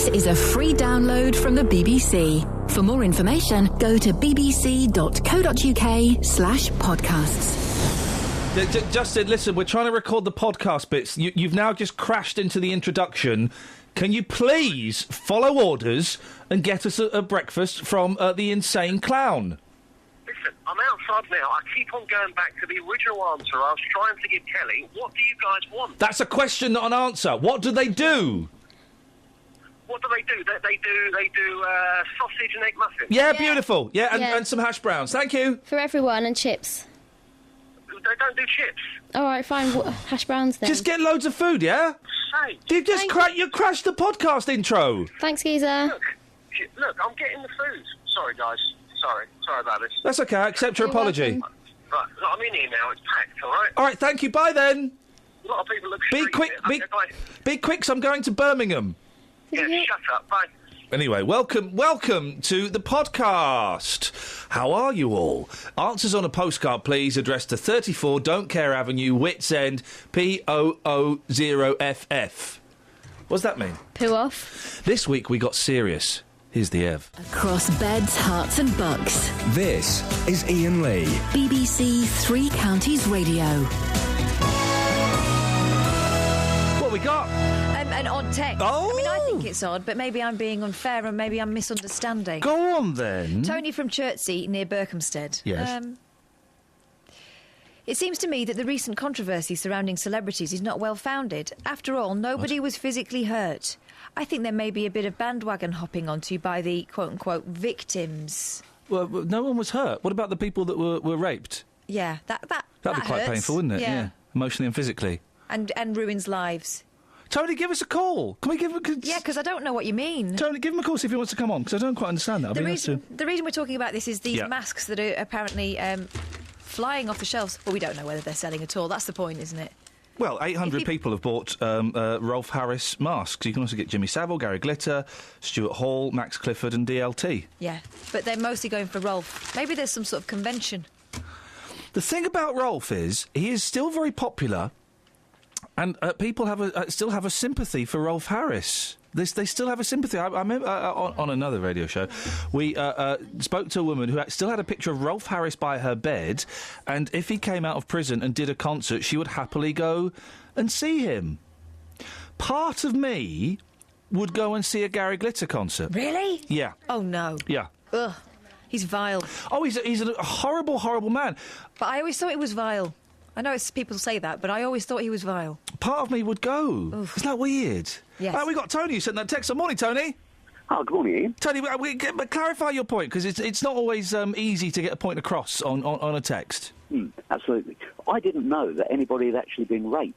This is a free download from the BBC. For more information, go to bbc.co.uk/podcasts. Justin, listen, we're trying to record the podcast bits. You've now just crashed into the introduction. Can you please follow orders and get us a breakfast from the Insane Clown? Listen, I'm outside now. I keep on going back to the original answer I was trying to give Kelly. What do you guys want? That's a question, not an answer. What do they do? What do they do? They do sausage and egg muffins. Yeah, beautiful. Yeah, and some hash browns. Thank you. For everyone, and chips. They don't do chips. All right, fine. Hash browns then. Just get loads of food, yeah? You just you crashed the podcast intro. Thanks, geezer. Look, I'm getting the food. Sorry, guys. Sorry about this. That's okay. I accept your apology. Right, I'm in here now. It's packed, all right? All right, thank you. Bye, then. A lot of people look Be quick, be quick, 'cause I'm going to Birmingham. Yeah, shut up. Bye. Anyway, welcome to the podcast. How are you all? Answers on a postcard, please, addressed to 34 Don't Care Avenue, Wits End, P0O0FF. What does that mean? Poo off. This week we got serious. Here's the Ev. Across beds, hearts and bucks. This is iainlee. BBC Three Counties Radio. What we got? An odd text. Oh! I mean, I think it's odd, but maybe I'm being unfair and maybe I'm misunderstanding. Go on, then. Tony from Chertsey, near Berkhamsted. Yes. It seems to me that the recent controversy surrounding celebrities is not well-founded. After all, nobody was physically hurt. I think there may be a bit of bandwagon hopping onto by the quote-unquote victims. Well, no one was hurt. What about the people that were raped? Yeah, That'd be quite hurts. painful, wouldn't it? Yeah. Emotionally and physically. And ruins lives. Tony, give us a call. Can we give him... Yeah, because I don't know what you mean. Tony, give him a call, see if he wants to come on, because I don't quite understand that. The reason we're talking about this is these masks that are apparently flying off the shelves. Well, we don't know whether they're selling at all. That's the point, isn't it? Well, 800 people have bought Rolf Harris masks. You can also get Jimmy Savile, Gary Glitter, Stuart Hall, Max Clifford and DLT. Yeah, but they're mostly going for Rolf. Maybe there's some sort of convention. The thing about Rolf is he is still very popular, and people still have a sympathy for Rolf Harris. They still have a sympathy. I remember on another radio show, we spoke to a woman who still had a picture of Rolf Harris by her bed, and if he came out of prison and did a concert, she would happily go and see him. Part of me would go and see a Gary Glitter concert. Really? Yeah. Oh, no. Yeah. Ugh. He's vile. Oh, he's a horrible, horrible man. But I always thought he was vile. I know people say that, but I always thought he was vile. Part of me would go. Oof. Isn't that weird? Yes. We got Tony who sent that text. Good morning, Tony. Oh, good morning, Ian. Tony, but clarify your point, because it's not always easy to get a point across on a text. Absolutely. I didn't know that anybody had actually been raped.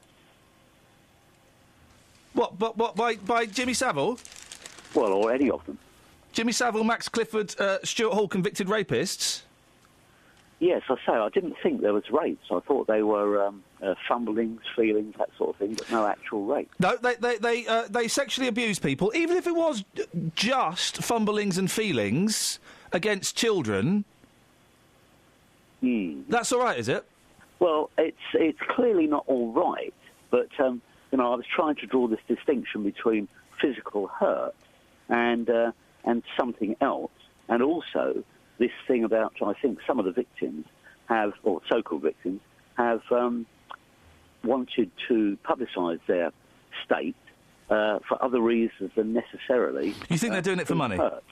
What, by Jimmy Savile? Well, or any of them. Jimmy Savile, Max Clifford, Stuart Hall, convicted rapists? Yes, I say, I didn't think there was rapes. I thought they were fumblings, feelings, that sort of thing, but no actual rape. No, they sexually abuse people, even if it was just fumblings and feelings against children. That's all right, is it? Well, it's clearly not all right, but I was trying to draw this distinction between physical hurt and something else, and also this thing about, I think some of the victims have, or so-called victims, have wanted to publicise their state for other reasons than necessarily... You think they're doing it for money? Hurt.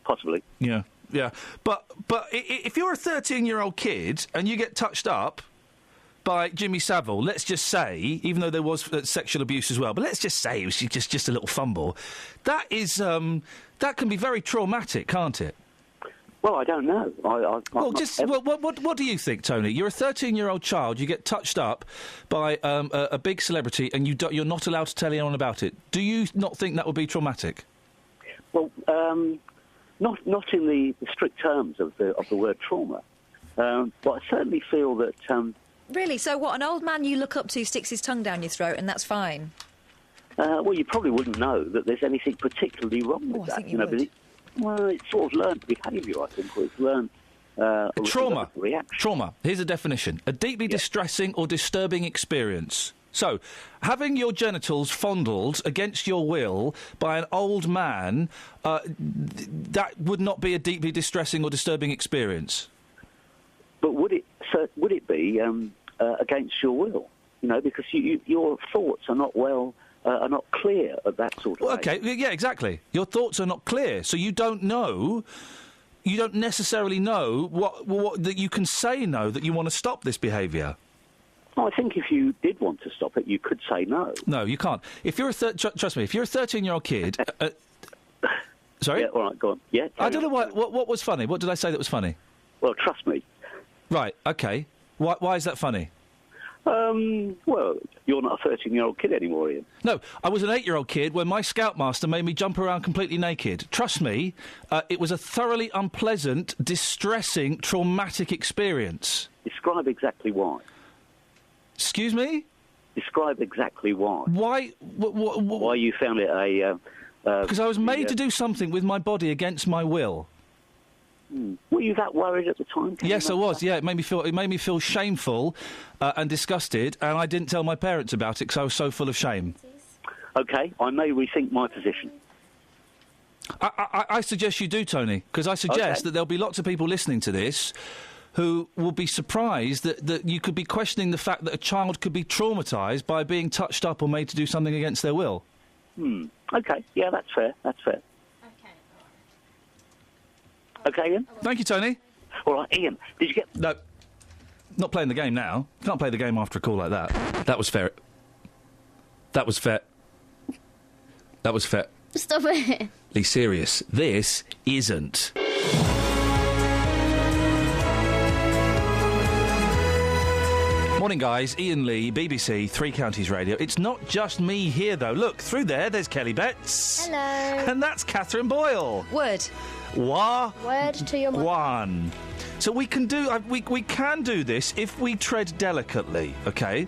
Possibly. Yeah. But if you're a 13-year-old kid and you get touched up by Jimmy Savile, let's just say, even though there was sexual abuse as well, but let's just say it was just a little fumble, that can be very traumatic, can't it? Well, I don't know. What do you think, Tony? You're a 13-year-old child. You get touched up by a big celebrity, and you're not allowed to tell anyone about it. Do you not think that would be traumatic? Well, not in the strict terms of the word trauma, but I certainly feel that. Really? So what? An old man you look up to sticks his tongue down your throat, and that's fine? Well, you probably wouldn't know that there's anything particularly wrong with that. I think you would. Well, it's sort of learned behaviour, I think, or it's learned... Trauma. Reaction. Trauma. Here's a definition. A deeply distressing or disturbing experience. So, having your genitals fondled against your will by an old man, that would not be a deeply distressing or disturbing experience. But would it be against your will? You know, because your thoughts are not clear at that sort of age. Okay, yeah, exactly. Your thoughts are not clear, so you don't know. You don't necessarily know what that you can say no, that you want to stop this behaviour. Well, I think if you did want to stop it, you could say no. No, you can't. If you're trust me, if you're a 13-year-old kid... sorry? Yeah, all right, go on. Yeah. I don't know what was funny. What did I say that was funny? Well, trust me. Right, OK. Why is that funny? Well, you're not a 13-year-old kid anymore, Ian. No, I was an 8-year-old kid when my scoutmaster made me jump around completely naked. Trust me, it was a thoroughly unpleasant, distressing, traumatic experience. Describe exactly why. Excuse me? Describe exactly why. Why? Why you found it a... Because I was made to do something with my body against my will. Were you that worried at the time? Yes, I was. Yeah, it made me feel shameful and disgusted, and I didn't tell my parents about it because I was so full of shame. OK, I may rethink my position. I suggest you do, Tony, because I suggest that there'll be lots of people listening to this who will be surprised that you could be questioning the fact that a child could be traumatised by being touched up or made to do something against their will. OK, yeah, that's fair. OK, Ian? Thank you, Tony. All right, Ian, did you get... No, not playing the game now. Can't play the game after a call like that. That was fair. That was fair. That was fair. Stop it. Be serious. This isn't. Morning, guys. Ian Lee, BBC, Three Counties Radio. It's not just me here, though. Look, through there's Kelly Betts. Hello. And that's Catherine Boyle. Word. Word to your mum. One. So we can do we can do this if we tread delicately, OK?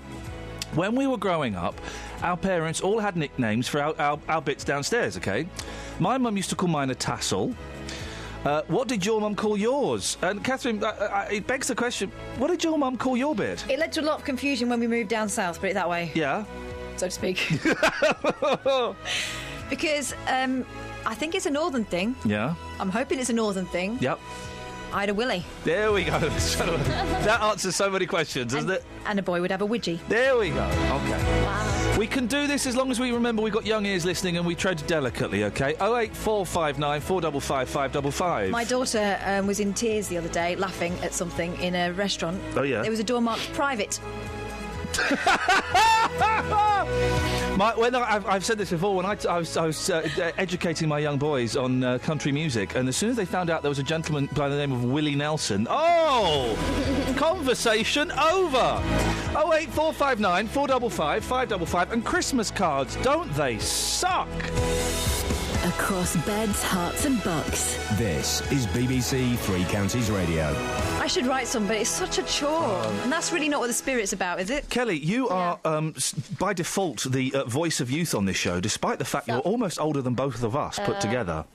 When we were growing up, our parents all had nicknames for our bits downstairs, OK? My mum used to call mine a tassel. What did your mum call yours? And Catherine, it begs the question, what did your mum call your bit? It led to a lot of confusion when we moved down south, put it that way. Yeah? So to speak. Because I think it's a northern thing. Yeah? I'm hoping it's a northern thing. Yep. I had a willy. There we go. That answers so many questions, doesn't it? And a boy would have a widgie. There we go. OK. Wow. We can do this as long as we remember we've got young ears listening and we tread delicately, OK? 08459 455 555. My daughter was in tears the other day, laughing at something in a restaurant. Oh, yeah? There was a door marked private. I've said this before. When I was educating my young boys on country music, and as soon as they found out there was a gentleman by the name of Willie Nelson, conversation over. 08459 455 555, and Christmas cards, don't they suck? Across beds, hearts and bucks. This is BBC Three Counties Radio. I should write some, but it's such a chore. And that's really not what the spirit's about, is it? Kelly, you are, by default, the voice of youth on this show, despite the fact you're almost older than both of us put together.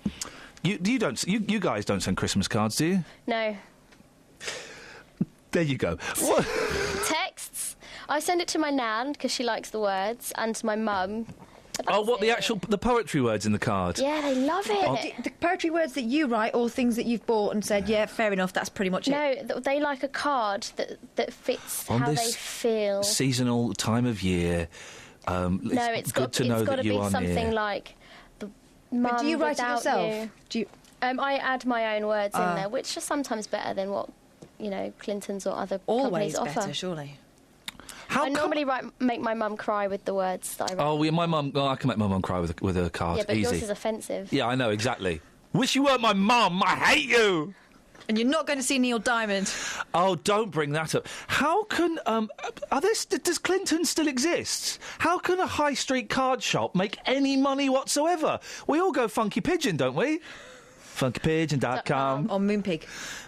You guys don't send Christmas cards, do you? No. There you go. Texts. I send it to my nan because she likes the words, and to my mum. The poetry words in the card? Yeah, they love it. The poetry words that you write, or things that you've bought and said, yeah, fair enough, that's pretty much it. No, they like a card that fits on how this they feel. Seasonal time of year. It's got to be something like the mum. But do you write it without yourself? you. Do you? I add my own words in there, which are sometimes better than what Clinton's or other Always companies offer. better, surely. I normally make my mum cry with the words that I write. Oh, yeah, my mum. I can make my mum cry with a card. Yeah, but easy. yours is offensive. Yeah, I know exactly. Wish you weren't my mum. I hate you. And you're not going to see Neil Diamond. Oh, don't bring that up. How can does Clinton still exist? How can a high street card shop make any money whatsoever? We all go Funky Pigeon, don't we? FunkyPigeon.com Or Moonpig.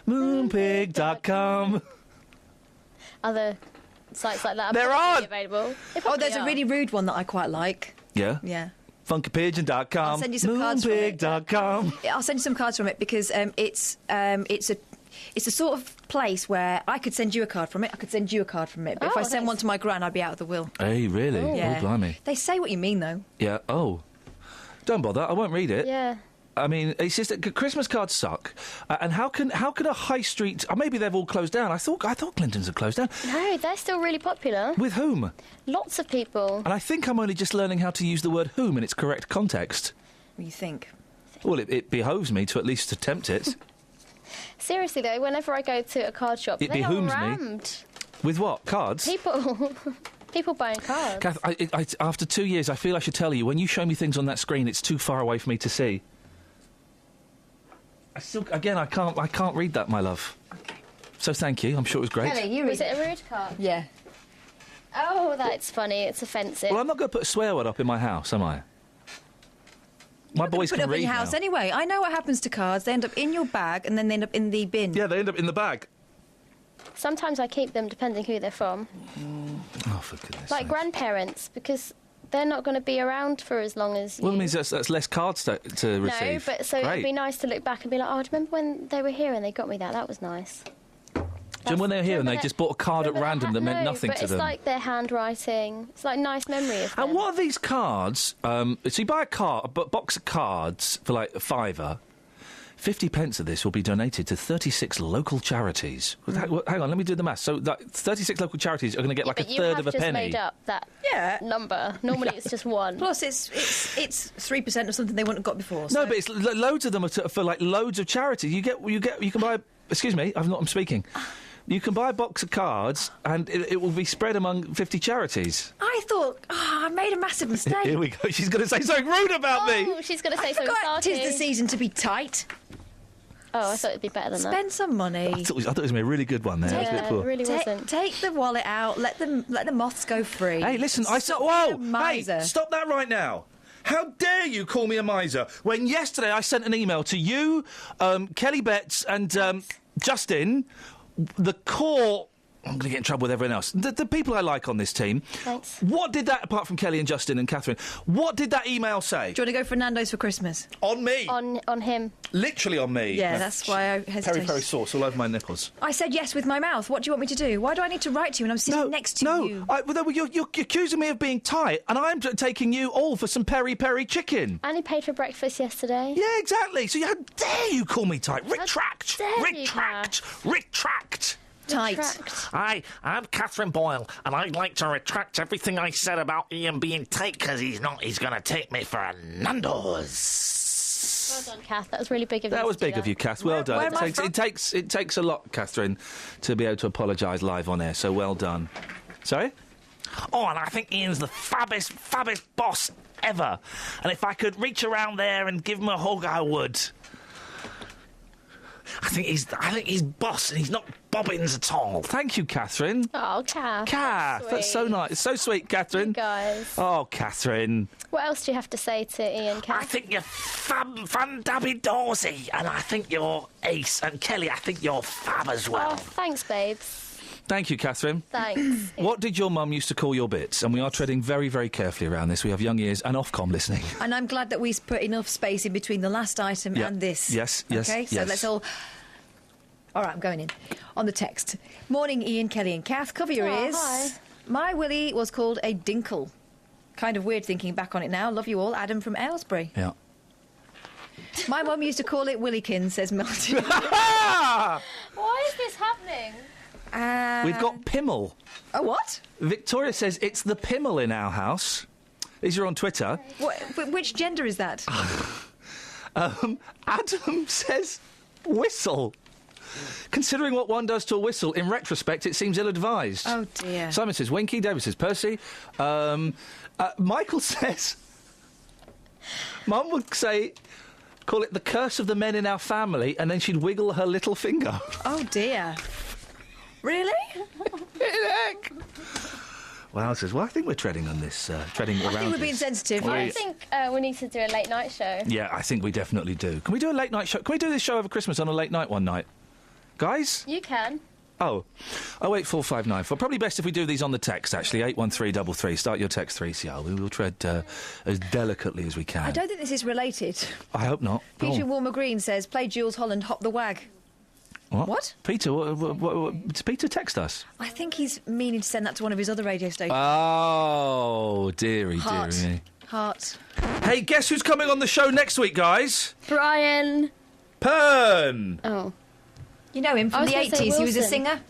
Moonpig.com. Other sites like that There are are available. There's a really rude one that I quite like. Yeah? Yeah. FunkyPigeon.com. I'll send you some cards from it. Moonpig.com. I'll send you some cards from it because it's a it's the sort of place where I could send you a card from it, I could send you a card from it, but if I sent one to my gran, I'd be out of the will. Hey, really? Yeah. Oh, blimey. They say what you mean, though. Yeah, oh. Don't bother, I won't read it. Yeah. I mean, it's just that Christmas cards suck. And how can a high street... maybe they've all closed down. I thought Clinton's had closed down. No, they're still really popular. With whom? Lots of people. And I think I'm only just learning how to use the word whom in its correct context. What do you think? Well, it behoves me to at least attempt it. Seriously, though, whenever I go to a card shop, It they are behooves me. rammed. With what? Cards? People buying cards. Kath, after 2 years, I feel I should tell you, when you show me things on that screen, it's too far away for me to see. I can't read that, my love. Okay. So thank you. I'm sure it was great. Kelly, Was it a rude card? Yeah. Oh, that's funny. It's offensive. Well, I'm not going to put a swear word up in my house, am I? My boys Put it can up read in your house now. anyway. I know what happens to cards. They end up in your bag and then they end up in the bin. Yeah, they end up in the bag. Sometimes I keep them depending who they're from. Oh, for goodness Like sake. grandparents, because they're not going to be around for as long as you. Well, it means that's less cards to receive. No, but so Great. it'd be nice to look back and be like, oh, do you remember when they were here and they got me that? That was nice. Do you remember when they were here and they just bought a card at random that meant nothing but to it's them? like their handwriting. It's like nice memory of them. And what are these cards? So you buy a box of cards for like £5. 50 pence of this will be donated to 36 local charities. Hang on, let me do the maths. So 36 local charities are going to get like a third of a But you have penny. just made up that number. Normally it's just one. Plus, it's 3% of something they wouldn't have got before. No, So. but it's loads of them are for like loads of charities. You can buy. Excuse me, I'm speaking. You can buy a box of cards and it will be spread among 50 charities. I thought, I made a massive mistake. Here we go. She's going to say something rude about me. Oh, she's going to say something Forgot sarky. 'tis the season to be tight. Oh, I thought it'd be better than that. Spend some money. I thought it was going to be a really good one there. It was a bit Yeah, poor. it really wasn't. Take the wallet out. Let the moths go free. Hey, listen, I said, Stop whoa, being a miser. hey, stop that right now. How dare you call me a miser when yesterday I sent an email to you, Kelly Betts and Justin, the core... I'm going to get in trouble with everyone else. The people I like on this team. Thanks. What did that, apart from Kelly and Justin and Catherine, what did that email say? Do you want to go for Nando's for Christmas? On me. On him. Literally on me. Yeah, that's why I hesitated. Peri sauce all over my nipples. I said yes with my mouth. What do you want me to do? Why do I need to write to you when I'm sitting next to you? No, you're accusing me of being tight, and I'm taking you all for some peri-peri chicken. And he paid for breakfast yesterday. Yeah, exactly. So how dare you call me tight? Retract! dare you, Retract! Retract! Tight. I'm Catherine Boyle, and I'd like to retract everything I said about Ian being tight, because he's not. He's going to take me for a Nando's. Well done, Kath. That was really big of you. That was to do big of you, Kath. Well done. where am I It takes a lot, Catherine, to be able to apologise live on air. So well done. Sorry? Oh, and I think Ian's the fabbest boss ever. And if I could reach around there and give him a hug, I would. I think he's boss, and he's not Bobbins at all. Thank you, Catherine. Oh, Kath. Kath, that's so nice. It's so sweet, Catherine. You guys. Oh, Catherine. What else do you have to say to Ian, Kath? I think you're fan-dabby Dorsey, and I think you're ace. And Kelly, I think you're fab as well. Oh, thanks, babes. Thank you, Catherine. Thanks. What did your mum used to call your bits? And we are treading very, very carefully around this. We have young ears and Ofcom listening. And I'm glad that we put enough space in between the last item Yeah. and this. Yes. Okay, so yes. let's all... All right, I'm going in. On the text. Morning, Ian, Kelly and Kath. Cover your Oh, ears. hi. My Willie was called a dinkle. Kind of weird thinking back on it now. Love you all. Adam from Aylesbury. Yeah. My mum used to call it Willikins, says Melody. Why is this happening? We've got Pimmel. Oh, what? Victoria says it's the Pimmel in our house. These are on Twitter. Which gender is that? Adam says whistle. Considering what one does to a whistle, in retrospect, it seems ill-advised. Oh, dear. Simon says Winky. David says Percy. Michael says... Mum would say... Call it the curse of the men in our family, and then she'd wiggle her little finger. Oh, dear. Really? Wow, says, well, I think we're treading on this, treading around I think we're this. being sensitive. I think we need to do a late night show. Yeah, I think we definitely do. Can we do a late night show? Can we do this show over Christmas on a late night one night? Guys? You can. Oh. 08459. Probably best if we do these on the text, actually. 81333. Start your text 3CR. We will tread as delicately as we can. I don't think this is related. I hope not. Go Peter on. Walmer Green says, play Jules Holland, Hop the Wag. What? Peter, does Peter text us? I think he's meaning to send that to one of his other radio stations. Oh, dearie. Heart. Hey, guess who's coming on the show next week, guys? Brian. Pern! Oh. You know him from the 80s. He was a singer.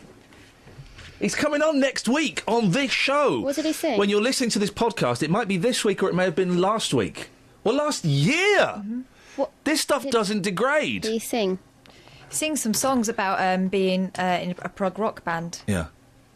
He's coming on next week on this show. What did he sing? When you're listening to this podcast, it might be this week or it may have been last week. Or last year! Mm-hmm. This stuff doesn't degrade. Did he sing? Sing some songs about being in a prog rock band. Yeah.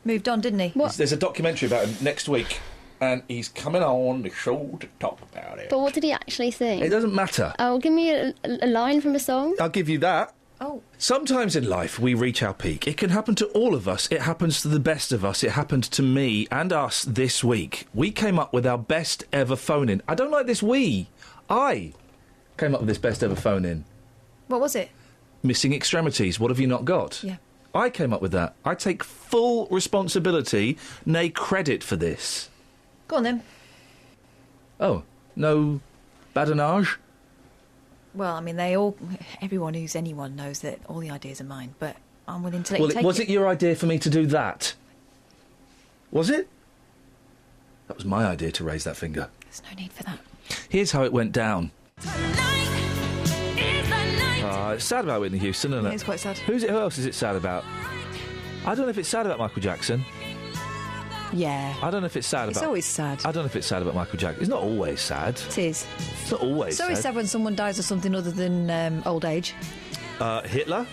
Moved on, didn't he? There's a documentary about him next week, and he's coming on the show to talk about it. But what did he actually sing? It doesn't matter. Oh, give me a line from a song. I'll give you that. Oh. Sometimes in life we reach our peak. It can happen to all of us. It happens to the best of us. It happened to me and us this week. We came up with our best ever phone-in. I don't like this we. I came up with this best ever phone-in. What was it? Missing Extremities. What have you not got? Yeah. I came up with that. I take full responsibility, nay credit for this. Go on then. Oh, no badinage? Well, I mean, everyone who's anyone knows that all the ideas are mine, but I'm willing to let you take was it your idea for me to do that? Was it? That was my idea to raise that finger. There's no need for that. Here's how it went down. It's sad about Whitney Houston, isn't it? It's quite sad. Who else is it sad about? I don't know if it's sad about Michael Jackson. Yeah. I don't know if it's sad about... It's always sad. I don't know if it's sad about Michael Jackson. It's not always sad. It is. It's not always sad. It's always sad when someone dies of something other than old age. Hitler?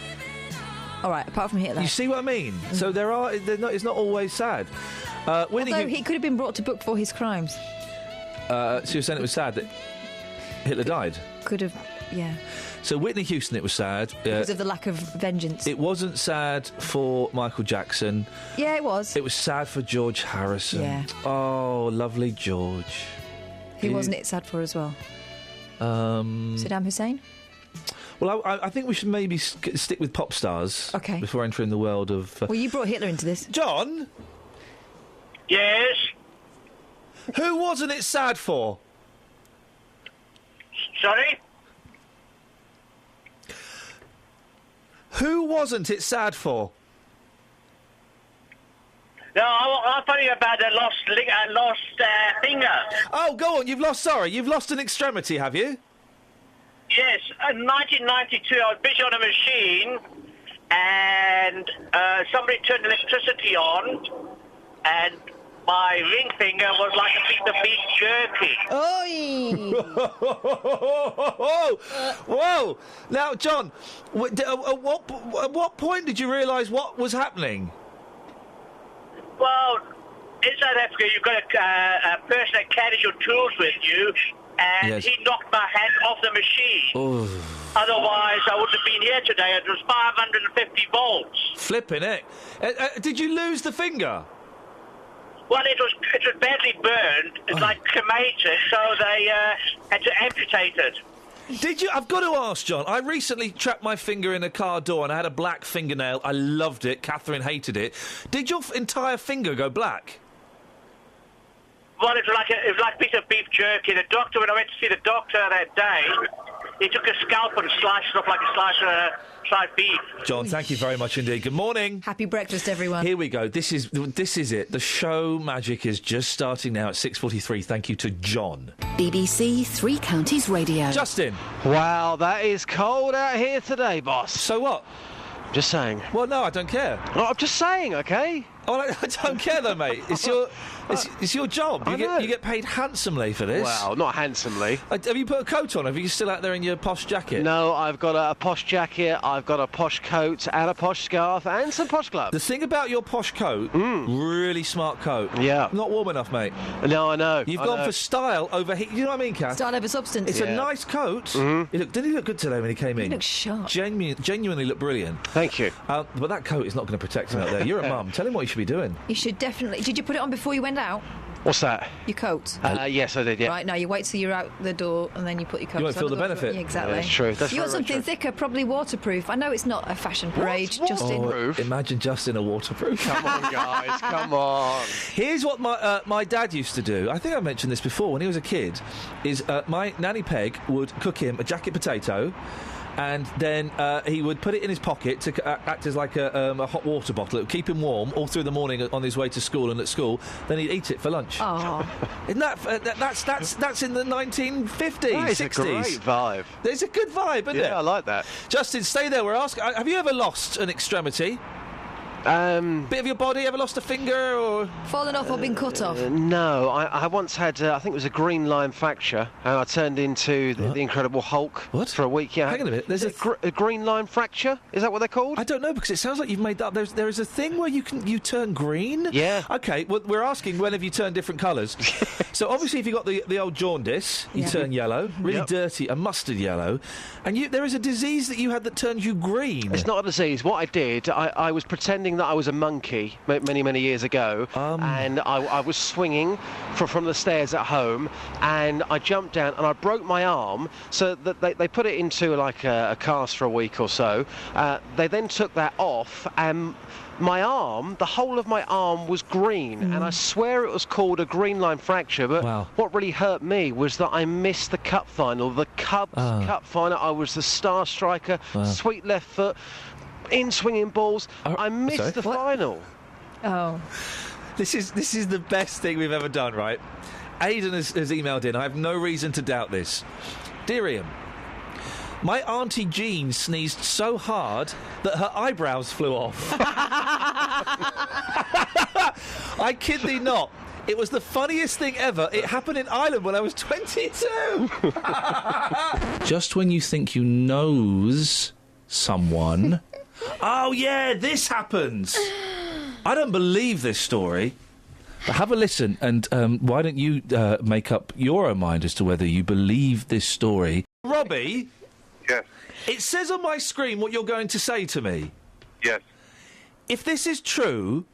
All right, apart from Hitler. You see what I mean? So it's not always sad. Although he could have been brought to book for his crimes. So you're saying it was sad that Hitler died? Could have, yeah. So Whitney Houston, it was sad. Because of the lack of vengeance. It wasn't sad for Michael Jackson. Yeah, it was. It was sad for George Harrison. Yeah. Oh, lovely George. Who wasn't it sad for as well? Saddam Hussein? Well, I think we should maybe stick with pop stars. Okay. Before entering the world of... Well, you brought Hitler into this. John? Yes? Who wasn't it sad for? Sorry? Who wasn't it sad for? No, I'll tell you about the lost finger. Oh, go on, you've lost an extremity, have you? Yes, in 1992 I was busy on a machine and somebody turned electricity on and my ring finger was like a piece of beef jerky. Oi! Whoa! Now, John, at what point did you realise what was happening? Well, in South Africa, you've got a person that carries your tools with you, and Yes. he knocked my hand off the machine. Oh. Otherwise, I wouldn't have been here today. It was 550 volts. Flipping it. Did you lose the finger? Well, it was badly burned. It's like cremated, so they had to amputate it. Did you? I've got to ask, John. I recently trapped my finger in a car door and I had a black fingernail. I loved it. Catherine hated it. Did your entire finger go black? Well, it was like a piece of beef jerky. The doctor, when I went to see the doctor that day, he took a scalpel and sliced it off like a slice of sliced beef. John, thank you very much indeed. Good morning. Happy breakfast, everyone. Here we go. This is it. The show magic is just starting now at 6:43. Thank you to John. BBC Three Counties Radio. Justin. Wow, that is cold out here today, boss. So what? Just saying. Well, no, I don't care. No, I'm just saying, okay? Oh, I don't care though, mate. It's your job. You get paid handsomely for this. Well, not handsomely. Have you put a coat on? Have you still out there in your posh jacket? No, I've got a posh jacket, I've got a posh coat and a posh scarf and some posh gloves. The thing about your posh coat, really smart coat. Yeah. Not warm enough, mate. No, I know. You've gone for style over heat. You know what I mean, Kath? Style over substance. It's a nice coat. Mm-hmm. Didn't he look good today when he came in? He looked sharp. Genuinely looked brilliant. Thank you. But that coat is not going to protect him out there. You're a mum. Tell him what he should be doing. You should definitely... Did you put it on before you went out? What's that? Your coat? Yes, I did, yeah. Right, now you wait till you're out the door and then you put your coat on. You won't feel the benefit. Yeah, exactly. Yeah, that's true. That's you want very something true. thicker, probably waterproof. I know it's not a fashion parade, Justin. Waterproof? Imagine Justin a waterproof. Come on, guys, come on. Here's what my dad used to do. I think I mentioned this before. When he was a kid, is my nanny Peg would cook him a jacket potato, and then he would put it in his pocket to act as like a hot water bottle. It would keep him warm all through the morning on his way to school, and at school, then he'd eat it for lunch. Oh. Isn't that's in the 1950s, That is 60s? a great vibe. It's a good vibe, isn't it? Yeah, I like that. Justin, stay there. We're asking. Have you ever lost an extremity? Bit of your body? Ever lost a finger or Fallen off or been cut off? No, I once had, I think it was a green line fracture, and I turned into the Incredible Hulk for a week. Yeah. Hang on a minute. There's a green line fracture? Is that what they're called? I don't know, because it sounds like you've made that up. There is a thing where you turn green? Yeah. Okay, well, we're asking when have you turned different colours. So obviously if you've got the old jaundice, you turn yellow, really dirty, a mustard yellow, and there is a disease that you had that turned you green. It's not a disease. What I did, I was pretending that I was a monkey many years ago, and I was swinging from the stairs at home, and I jumped down and I broke my arm, so that they put it into like a cast for a week or so. They then took that off, and my arm, the whole of my arm was green, and I swear it was called a green line fracture, but what really hurt me was that I missed the cup final, the Cubs cup final. I was the star striker, sweet left foot, in swinging balls. I missed the final. Oh. This is the best thing we've ever done, right? Aidan has emailed in. I have no reason to doubt this. Dear Ian, my Auntie Jean sneezed so hard that her eyebrows flew off. I kid thee not. It was the funniest thing ever. It happened in Ireland when I was 22. Just when you think you knows someone... Oh, yeah, this happens. I don't believe this story. But have a listen, and why don't you make up your own mind as to whether you believe this story. Robbie? Yes. It says on my screen what you're going to say to me. Yes. If this is true,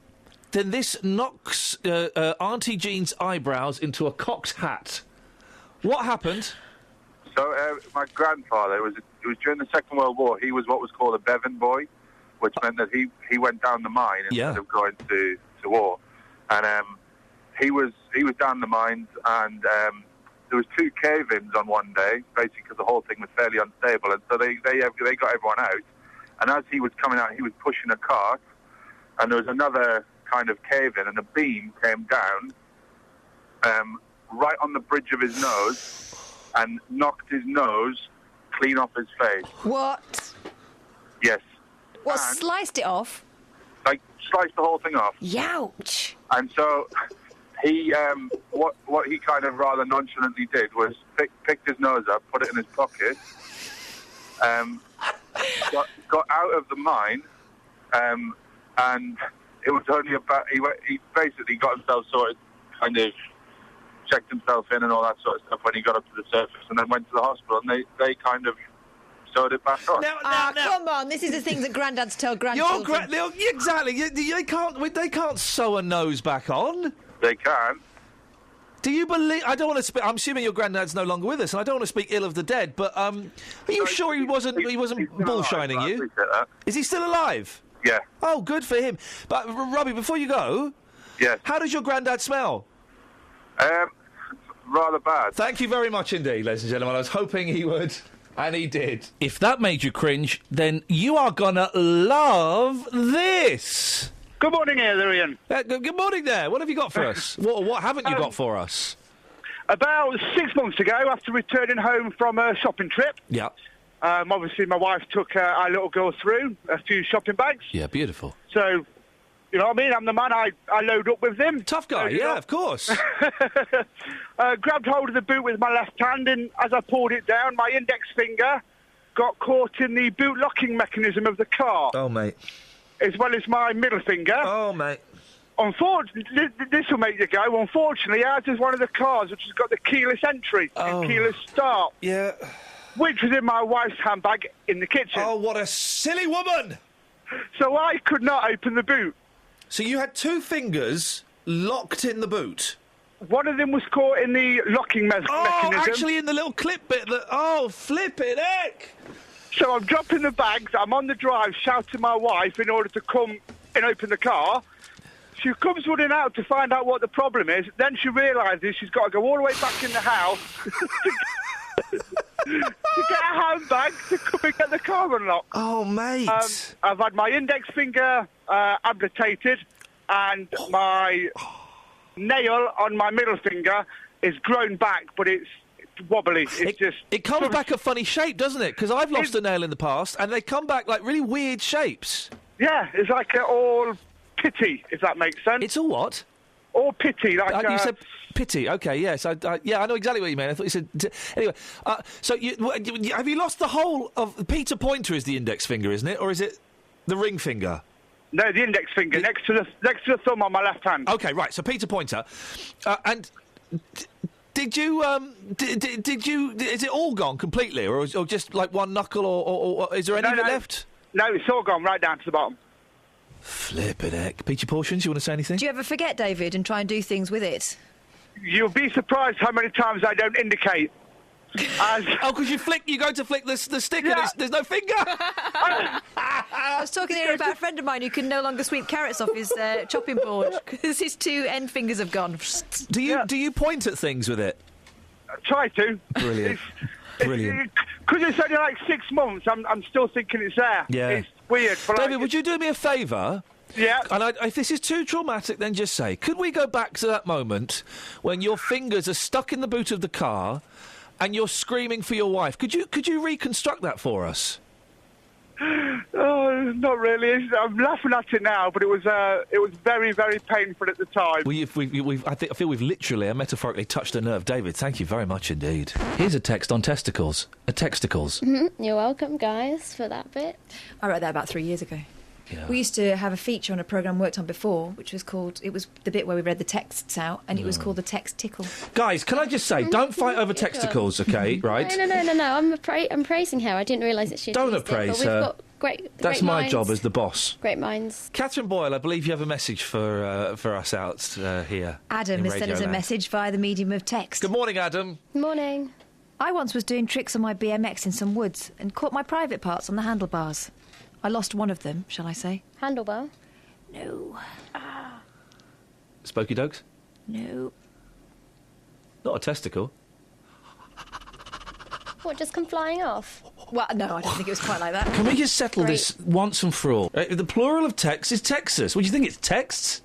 then this knocks Auntie Jean's eyebrows into a cocked hat. What happened? So, my grandfather, it was during the Second World War, he was what was called a Bevan boy, which meant that he went down the mine instead of going to war. And he was down the mines, and there was 2 cave-ins on one day, basically because the whole thing was fairly unstable. And so they got everyone out. And as he was coming out, he was pushing a cart, and there was another kind of cave-in, and a beam came down right on the bridge of his nose and knocked his nose clean off his face. What? Yes. What, sliced it off? Like, sliced the whole thing off. Youch. And so he, what he kind of rather nonchalantly did was picked his nose up, put it in his pocket, got out of the mine, and it was only about, he basically got himself sorted, kind of checked himself in and all that sort of stuff when he got up to the surface, and then went to the hospital, and they kind of sewed it back on. Now, come on, this is the things that granddads tell grandchildren. Exactly. They can't sew a nose back on. They can. Do you believe? I don't want to speak. I'm assuming your granddad's no longer with us, and I don't want to speak ill of the dead. But are you sure he wasn't bullshining you? I appreciate that. Is he still alive? Yeah. Oh, good for him. But Robbie, before you go, how does your granddad smell? Rather bad. Thank you very much indeed, ladies and gentlemen. I was hoping he would. And he did. If that made you cringe, then you are gonna love this. Good morning, Ian. Good morning there. What have you got for us? What haven't you got for us? About 6 months ago, after returning home from a shopping trip, obviously my wife took our little girl through a few shopping bags. Yeah, beautiful. So, you know what I mean? I'm the man. I load up with them. Tough guy, of course. Grabbed hold of the boot with my left hand, and as I pulled it down, my index finger got caught in the boot locking mechanism of the car. Oh, mate. As well as my middle finger. Oh, mate. Unfortunately, this will make you go. Unfortunately, ours is one of the cars which has got the keyless entry and keyless start. Yeah. Which was in my wife's handbag in the kitchen. Oh, what a silly woman! So I could not open the boot. So you had 2 fingers locked in the boot? One of them was caught in the locking mechanism. Oh, actually in the little clip bit that... Oh, flippin' heck! So I'm dropping the bags, I'm on the drive shouting my wife in order to come and open the car. She comes running out to find out what the problem is. Then she realises she's got to go all the way back in the house to get a handbag to come and get dog unlock. Oh, mate. I've had my index finger amputated, and my nail on my middle finger is grown back, but it's wobbly. It comes back a funny shape, doesn't it? Because I've lost a nail in the past, and they come back like really weird shapes. Yeah, it's like all pitty, if that makes sense. It's all what? All pitty, like you said pity. Okay, yes, I know exactly what you mean. I thought you said anyway. So have you lost the whole of Peter Pointer? Is the index finger, isn't it, or is it the ring finger? No, the index finger next to the thumb on my left hand. Okay, right. So Peter Pointer, and did you did you? Is it all gone completely, or just like one knuckle, or is there any of it left? No, it's all gone right down to the bottom. Flippin' heck. Peachy Portions, you want to say anything? Do you ever forget, David, and try and do things with it? You'll be surprised how many times I don't indicate. Because you go to flick the stick and there's no finger. I was talking here about a friend of mine who can no longer sweep carrots off his chopping board because his two end fingers have gone. Do you point at things with it? I try to. Brilliant. Brilliant. Because it's only like 6 months, I'm still thinking it's there. Yeah. It's weird. But David, would you do me a favour? Yeah. And if this is too traumatic, then just say, could we go back to that moment when your fingers are stuck in the boot of the car and you're screaming for your wife? Could you reconstruct that for us? Oh, not really. I'm laughing at it now, but it was very, very painful at the time. I feel we've literally and metaphorically touched a nerve. David, thank you very much indeed. Here's a text on testicles. Testicles. Mm-hmm. You're welcome, guys, for that bit. I wrote that about 3 years ago. Yeah. We used to have a feature on a programme I worked on before, which was called... It was the bit where we read the texts out, and it was called the text tickle. Guys, can I just say, don't fight over testicles, OK, right? No. I'm praising her. I didn't realise that she'd Don't used appraise it, but her. We've got great That's my minds. job as the boss. Great minds. Catherine Boyle, I believe you have a message for us out here. Adam has sent us a message via the medium of text. Good morning, Adam. Morning. I once was doing tricks on my BMX in some woods and caught my private parts on the handlebars. I lost one of them, shall I say? Handlebar? No. Spokey dogs? No. Not a testicle. What, just come flying off? Well, no, I don't think it was quite like that. Can we just settle this once and for all? The plural of text is Texas. What do you think? It's texts?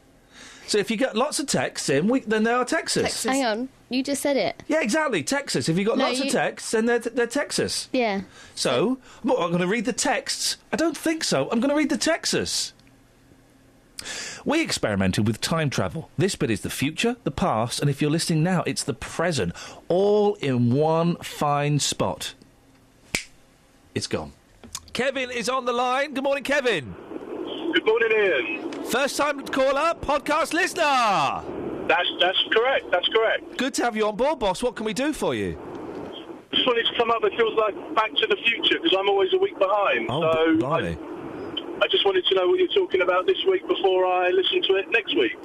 So if you get lots of texts in, then they are Texas. Hang on, you just said it. Yeah, exactly, Texas. If you've got lots of texts, then they're Texas. Yeah. So, I'm going to read the texts? I don't think so. I'm going to read the Texas. We experimented with time travel. This bit is the future, the past, and if you're listening now, it's the present. All in one fine spot. It's gone. Kevin is on the line. Good morning, Kevin. Good morning, Ian. First time caller, podcast listener. That's correct. That's correct. Good to have you on board, boss. What can we do for you? Just wanted to come up. It feels like Back to the Future because I'm always a week behind. Oh, blimey. I just wanted to know what you're talking about this week before I listen to it next week.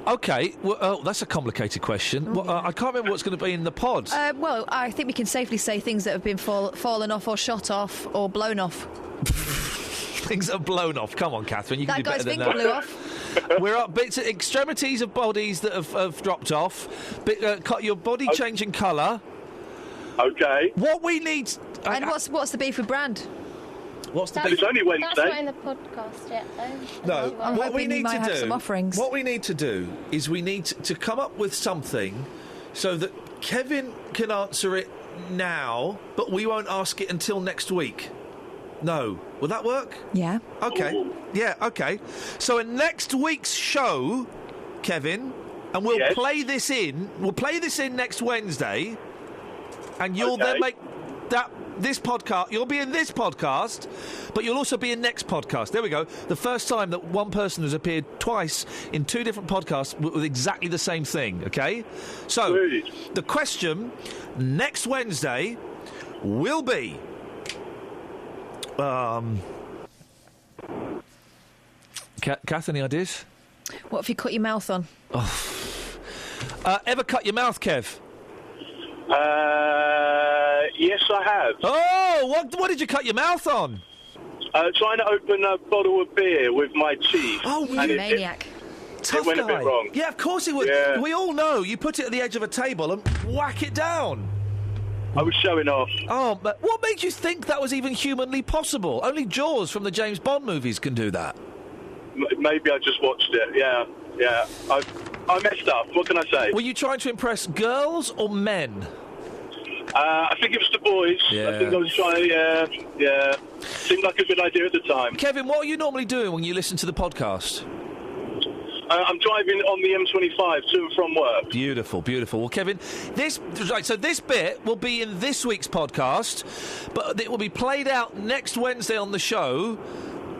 OK, well, that's a complicated question. Well, I can't remember what's going to be in the pod. Well, I think we can safely say things that have been fallen off or shot off or blown off. Things that have blown off. Come on, Catherine, you can do better than that. That guy's finger blew off. We're up bits of extremities of bodies that have dropped off. Your body changing colour. OK. What we need... And what's the beef with brand? What's the It's only Wednesday. That's not in the podcast yet, though. No, I'm what we need to do. Some offerings. What we need to do is we need to come up with something so that Kevin can answer it now, but we won't ask it until next week. No, will that work? Yeah. Okay. Ooh. Yeah. Okay. So in next week's show, Kevin, and we'll play this in. We'll play this in next Wednesday, and you'll then make this podcast. You'll be in this podcast, but you'll also be in next podcast. There we go. The first time that one person has appeared twice in two different podcasts with exactly the same thing. Okay. So the question next Wednesday will be. Kath, any ideas? What if you cut your mouth on? Ever cut your mouth, Kev? Yes, I have. Oh, what did you cut your mouth on? Trying to open a bottle of beer with my teeth. Oh, you maniac. Tough it went guy. a bit wrong. Yeah, of course it would. Yeah. We all know you put it at the edge of a table and whack it down. I was showing off. Oh, but what made you think that was even humanly possible? Only Jaws from the James Bond movies can do that. Maybe I just watched it. Yeah. I messed up. What can I say? Were you trying to impress girls or men? I think it was the boys. Yeah. I think I was trying. Yeah. Seemed like a good idea at the time. Kevin, what are you normally doing when you listen to the podcast? I'm driving on the M25 to and from work. Beautiful, beautiful. Well, Kevin, this bit will be in this week's podcast, but it will be played out next Wednesday on the show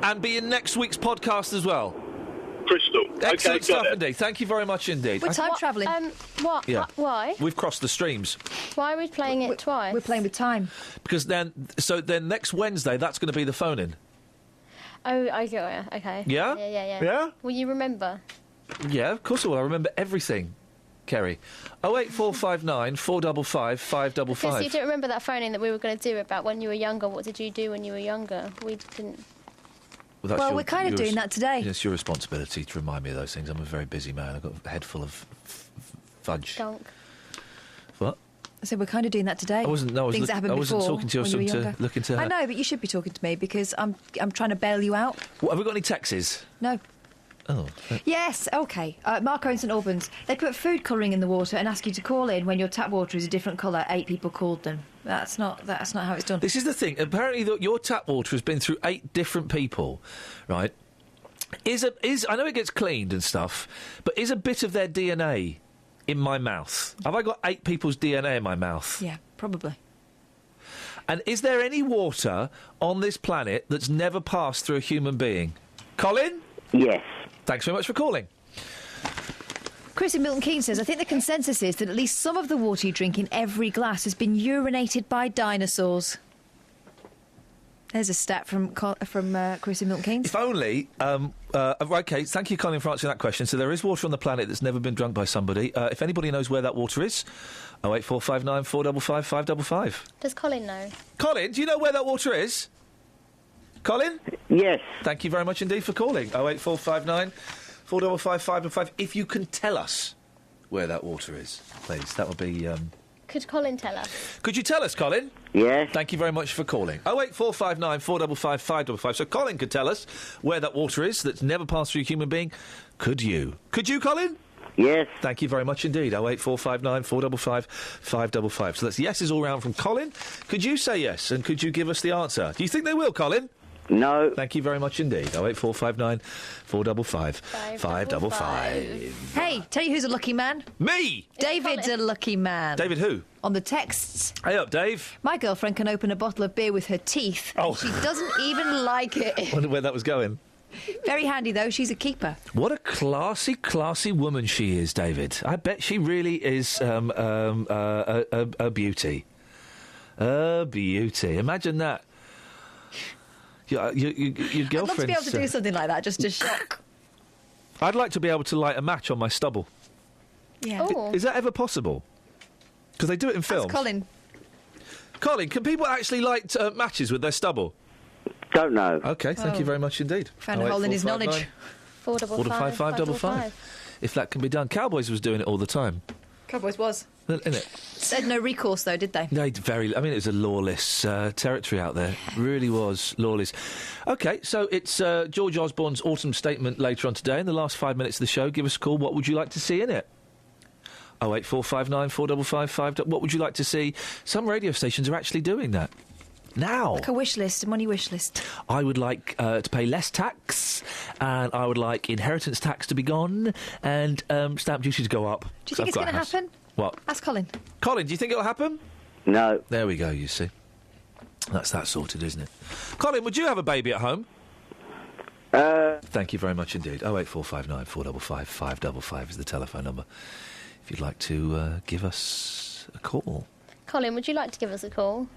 and be in next week's podcast as well. Crystal. Excellent okay, stuff indeed. Thank you very much indeed. We're time travelling. What? Yeah. Why? We've crossed the streams. Why are we playing it twice? We're playing with time. Because then next Wednesday, that's going to be the phone-in. Oh, I get it. Okay. Yeah? Yeah. Yeah? Will you remember? Yeah, of course I will. I remember everything, Kerry. 08459 455 555. Because you don't remember that phone-in that we were going to do about when you were younger. What did you do when you were younger? We didn't. Well, we're kind of doing that today. It's your responsibility to remind me of those things. I'm a very busy man. I've got a head full of fudge. Donk. What? I said we're kind of doing that today. Things that happened I wasn't before talking to you. I was when you were talking younger. to look into her. I know, but you should be talking to me because I'm trying to bail you out. What, have we got any texts? No. Oh. Yes, OK. Marco in St Albans. They put food colouring in the water and ask you to call in when your tap water is a different colour. 8 people called them. That's not how it's done. This is the thing. Apparently, your tap water has been through 8 different people, right? I know it gets cleaned and stuff, but is a bit of their DNA in my mouth? Have I got 8 people's DNA in my mouth? Yeah, probably. And is there any water on this planet that's never passed through a human being? Colin? Yes. Thanks very much for calling. Chris in Milton Keynes says, I think the consensus is that at least some of the water you drink in every glass has been urinated by dinosaurs. There's a stat from Chris in Milton Keynes. If only... OK, thank you, Colin, for answering that question. So there is water on the planet that's never been drunk by somebody. If anybody knows where that water is, 08459 455 555. Does Colin know? Colin, do you know where that water is? Colin? Yes. Thank you very much indeed for calling. 08459 455 555. If you can tell us where that water is, please, that would be... Could Colin tell us? Could you tell us, Colin? Yes. Thank you very much for calling. 08459 455 555. So Colin could tell us where that water is that's never passed through a human being. Could you? Could you, Colin? Yes. Thank you very much indeed. 08459 455 555. So that's yeses all round from Colin. Could you say yes, and could you give us the answer? Do you think they will, Colin? No. Thank you very much indeed. 08459 455 555. Hey, tell you who's a lucky man? Me! David's a lucky man. David who? On the texts. Hey up, Dave. My girlfriend can open a bottle of beer with her teeth. Oh. She doesn't even like it. I wonder where that was going. Very handy, though. She's a keeper. What a classy woman she is, David. I bet she really is a beauty. A beauty. Imagine that. Your girlfriend. I'd love to be able to do something like that, just to shock. I'd like to be able to light a match on my stubble. Yeah. Is that ever possible? Because they do it in films. That's Colin. Colin, can people actually light matches with their stubble? Don't know. OK, thank you very much indeed. Found a hole in his knowledge. 455 555. If that can be done. Cowboys was doing it all the time. Cowboys was. Isn't it? They had no recourse, though, did they? They it was a lawless territory out there. Really was lawless. OK, so it's George Osborne's autumn statement later on today. In the last 5 minutes of the show, give us a call. What would you like to see in it? 08459 455 5. What would you like to see? Some radio stations are actually doing that now. Like a wish list, a money wish list. I would like to pay less tax, and I would like inheritance tax to be gone, and stamp duty to go up. Do you think it's going to happen? What? Ask Colin. Colin, do you think it'll happen? No. There we go, you see. That's that sorted, isn't it? Colin, would you have a baby at home? Thank you very much indeed. 08459 455 555 is the telephone number. If you'd like to give us a call. Colin, would you like to give us a call?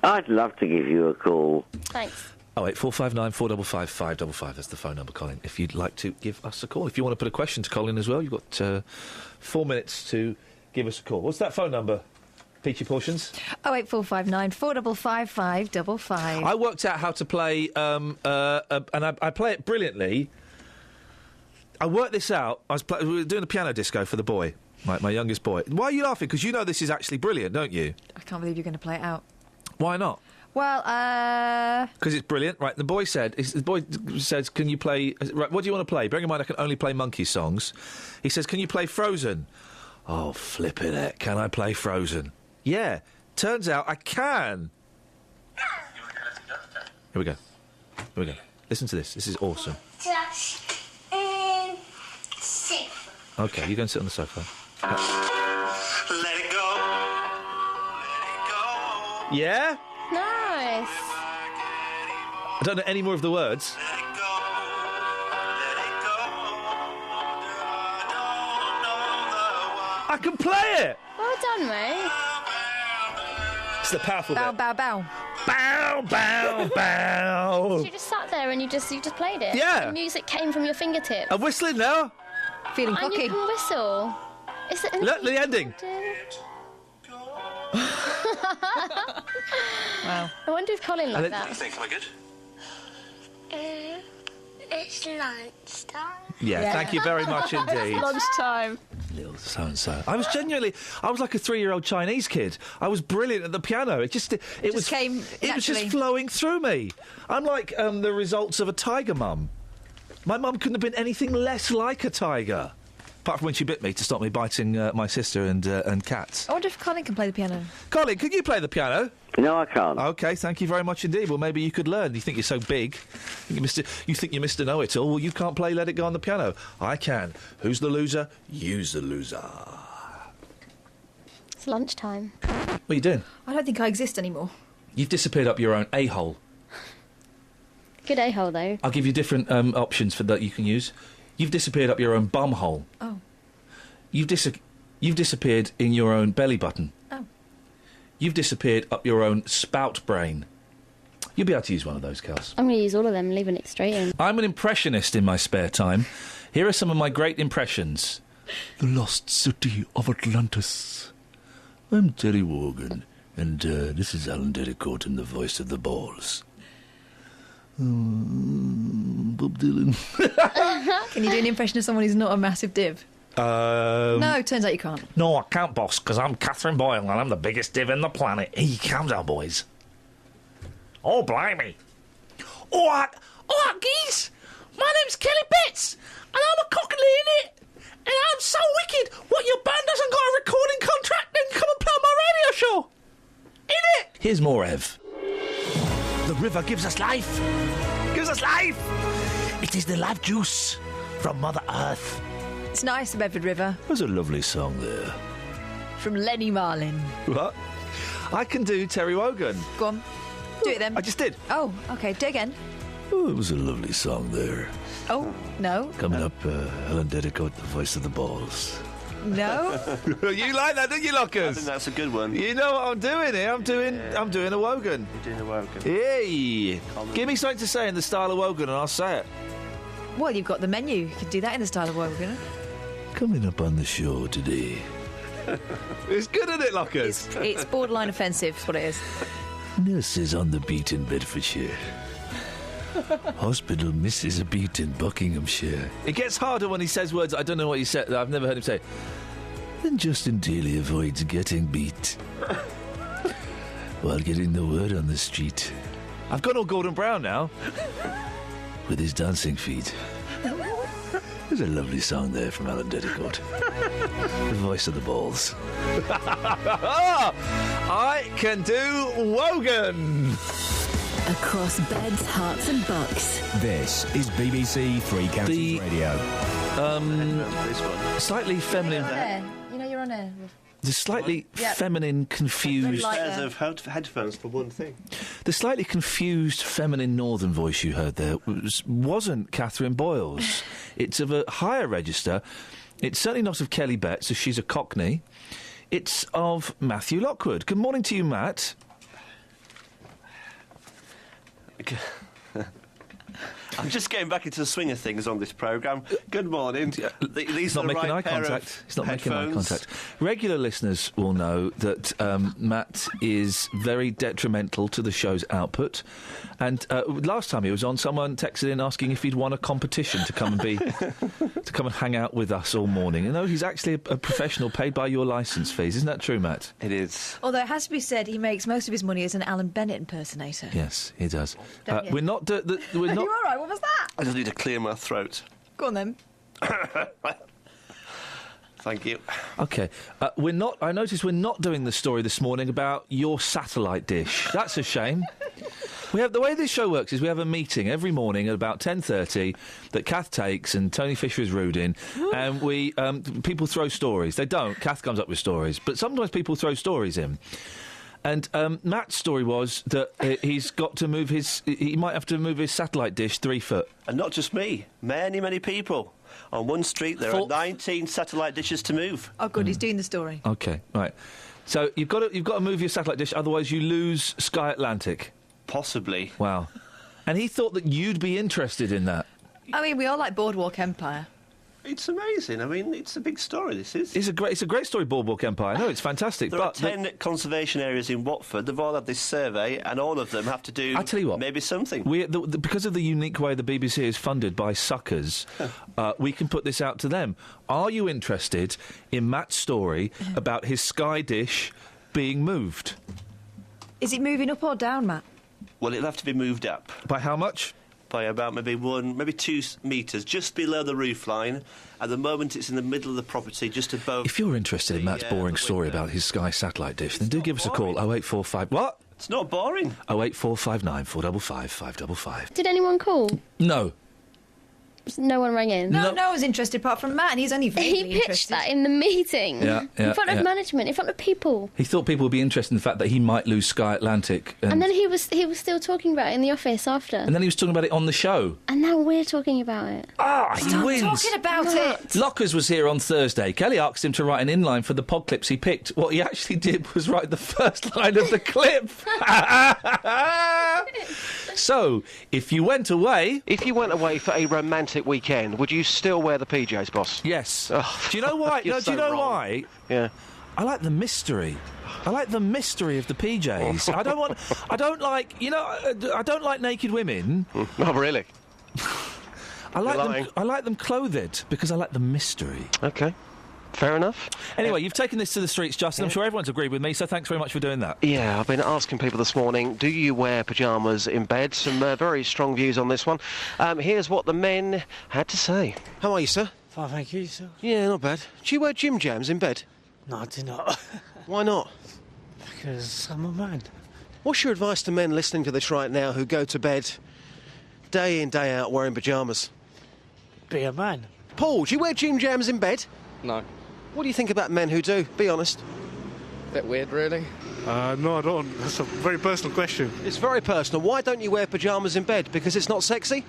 I'd love to give you a call. Thanks. 08459 455 555. That's the phone number, Colin. If you'd like to give us a call. If you want to put a question to Colin as well, you've got 4 minutes to give us a call. What's that phone number, Peachy Portions? 08459 455 555. I worked out how to play, and I play it brilliantly. I worked this out. We were doing a piano disco for the boy. My youngest boy. Why are you laughing? Because you know this is actually brilliant, don't you? I can't believe you're going to play it out. Why not? Well, because it's brilliant, right? The boy says, "Can you play? Right, what do you want to play?" Bearing in mind, I can only play Monkey songs. He says, "Can you play Frozen?" Oh, flipping it! Can I play Frozen? Yeah. Turns out I can. Here we go. Here we go. Listen to this. This is awesome. Okay, you go and sit on the sofa. Let it go. Yeah? Nice. I don't know any more of the words. I can play it! Well done, mate. It's the powerful bow, bit. bow, bow. Bow, bow, bow. So you just sat there and you just played it? Yeah. The music came from your fingertips? I'm whistling now. Feeling And cocky. you can whistle. Is it Look, the ending. Wow. I wonder if Colin liked that. What do you think? Am I good? It's lunchtime. Yeah, thank you very much indeed. Lunchtime. Little so-and-so. I was like a 3-year-old Chinese kid. I was brilliant at the piano. It was just flowing through me. I'm like the results of a tiger mum. My mum couldn't have been anything less like a tiger. Apart from when she bit me to stop me biting my sister and cats. I wonder if Colin can play the piano. Colin, can you play the piano? No, I can't. OK, thank you very much indeed. Well, maybe you could learn. You think you're so big. You think you're Mr. Know-It-All. Well, you can't play Let It Go on the piano. I can. Who's the loser? You's the loser. It's lunchtime. What are you doing? I don't think I exist anymore. You've disappeared up your own a-hole. Good a-hole, though. I'll give you different options for that you can use. You've disappeared up your own bum hole. Oh. You've disappeared in your own belly button. Oh. You've disappeared up your own spout brain. You'll be able to use one of those, Kels. I'm going to use all of them, leaving it straight in. I'm an impressionist in my spare time. Here are some of my great impressions. The Lost City of Atlantis. I'm Terry Wogan, and this is Alan Dericourt in the voice of the balls. Bob Dylan. Can you do an impression of someone who's not a massive div? No, turns out you can't. No, I can't, boss, because I'm Catherine Boyle and I'm the biggest div in the planet. Here comes our boys. Oh, blimey. All right, geez. My name's Kelly Betts, and I'm a cockney in it. And I'm so wicked. What, your band hasn't got a recording contract? Then come and play on my radio show. In it. Here's more Ev. The river gives us life. Gives us life. It is the life juice from Mother Earth. It's nice, the Bedford River. There's a lovely song there. From Lenny Marlin. What? I can do Terry Wogan. Go on. Do it then. I just did. Oh, OK. Do it again. Oh, it was a lovely song there. Oh, no. Coming up, Alan Dericourt, the voice of the balls. No. You like that, don't you, Lockers? I think that's a good one. You know what I'm doing here? I'm doing a Wogan. You're doing a Wogan. Hey! Give me something to say in the style of Wogan and I'll say it. Well, you've got the menu. You could do that in the style of Wogan. Coming up on the show today. It's good, isn't it, Lockers? It's borderline offensive, is what it is. Nurses on the beat in Bedfordshire. Hospital misses a beat in Buckinghamshire. It gets harder when he says words I don't know what he said. I've never heard him say. And Justin Daly avoids getting beat while getting the word on the street. I've gone all Gordon Brown now with his dancing feet. There's a lovely song there from Alan Dericourt. The voice of the balls. I can do Wogan. Across beds, hearts and bucks. This is BBC Three Counties Radio. Slightly feminine. You're on air. The slightly feminine, confused... Pairs of headphones for one thing. The slightly confused feminine northern voice you heard there wasn't Catherine Boyle's. It's of a higher register. It's certainly not of Kelly Betts, as she's a Cockney. It's of Matthew Lockwood. Good morning to you, Matt. I'm just getting back into the swing of things on this programme. Good morning. These He's not are the making right eye pair contact. of He's not making eye headphones. contact. Regular listeners will know that Matt is very detrimental to the show's output. And last time he was on, someone texted in asking if he'd won a competition to come and hang out with us all morning. You know, he's actually a professional paid by your licence fees. Isn't that true, Matt? It is. Although it has to be said, he makes most of his money as an Alan Bennett impersonator. Yes, he does. Don't you? We're not. Are you all right? What was that? I just need to clear my throat. Go on then. Thank you. Okay, we're not. I noticed we're not doing the story this morning about your satellite dish. That's a shame. We have the way this show works is we have a meeting every morning at about 10:30 that Kath takes and Tony Fisher is rude in, and we people throw stories. They don't. Kath comes up with stories, but sometimes people throw stories in. And Matt's story was that he's got to move he might have to move his satellite dish 3 foot. And not just me. Many, many people. On one street, there are 19 satellite dishes to move. Oh, good. He's doing the story. Okay, right. So you've got to move your satellite dish, otherwise you lose Sky Atlantic. Possibly. Wow. And he thought that you'd be interested in that. I mean, we all like Boardwalk Empire. It's amazing. I mean, it's a big story, this is. It's a great story, Boardwalk Empire. No, it's fantastic. There are 10 conservation areas in Watford. They've all had this survey, and all of them have to do, I tell you what, maybe something. Because of the unique way the BBC is funded by suckers, we can put this out to them. Are you interested in Matt's story about his Sky dish being moved? Is it moving up or down, Matt? Well, it'll have to be moved up. By how much? By about maybe 2 metres, just below the roof line. At the moment, it's in the middle of the property, just above. If you're interested in Matt's boring story about his Sky satellite dish, then do give us a call. 0845. What? It's not boring. 08459 455 555. Did anyone call? No. No one rang in? No one was interested apart from Matt, and he's only vaguely He pitched interested. that in the meeting. Yeah, in front yeah. of management, in front of people. He thought people would be interested in the fact that he might lose Sky Atlantic. And then he was still talking about it in the office after. And then he was talking about it on the show. And now we're talking about it. He wins. Talking about it. Lockers was here on Thursday. Kelly asked him to write an inline for the pod clips he picked. What he actually did was write the first line of the clip. So, if you went away for a romantic weekend, would you still wear the PJs, boss? Yes. Oh, do you know why? you're No, so do you know wrong. why? Yeah. I like the mystery. I like the mystery of the PJs. I don't like naked women. Not really. I like them clothed because I like the mystery. Okay. Fair enough. Anyway, you've taken this to the streets, Justin. I'm sure everyone's agreed with me, so thanks very much for doing that. Yeah, I've been asking people this morning, do you wear pyjamas in bed? Some very strong views on this one. Here's what the men had to say. How are you, sir? Fine, thank you, sir. Yeah, not bad. Do you wear gym jams in bed? No, I do not. Why not? Because I'm a man. What's your advice to men listening to this right now who go to bed day in, day out wearing pyjamas? Be a man. Paul, do you wear gym jams in bed? No. What do you think about men who do? Be honest. Bit weird, really. No, I don't. That's a very personal question. It's very personal. Why don't you wear pyjamas in bed? Because it's not sexy?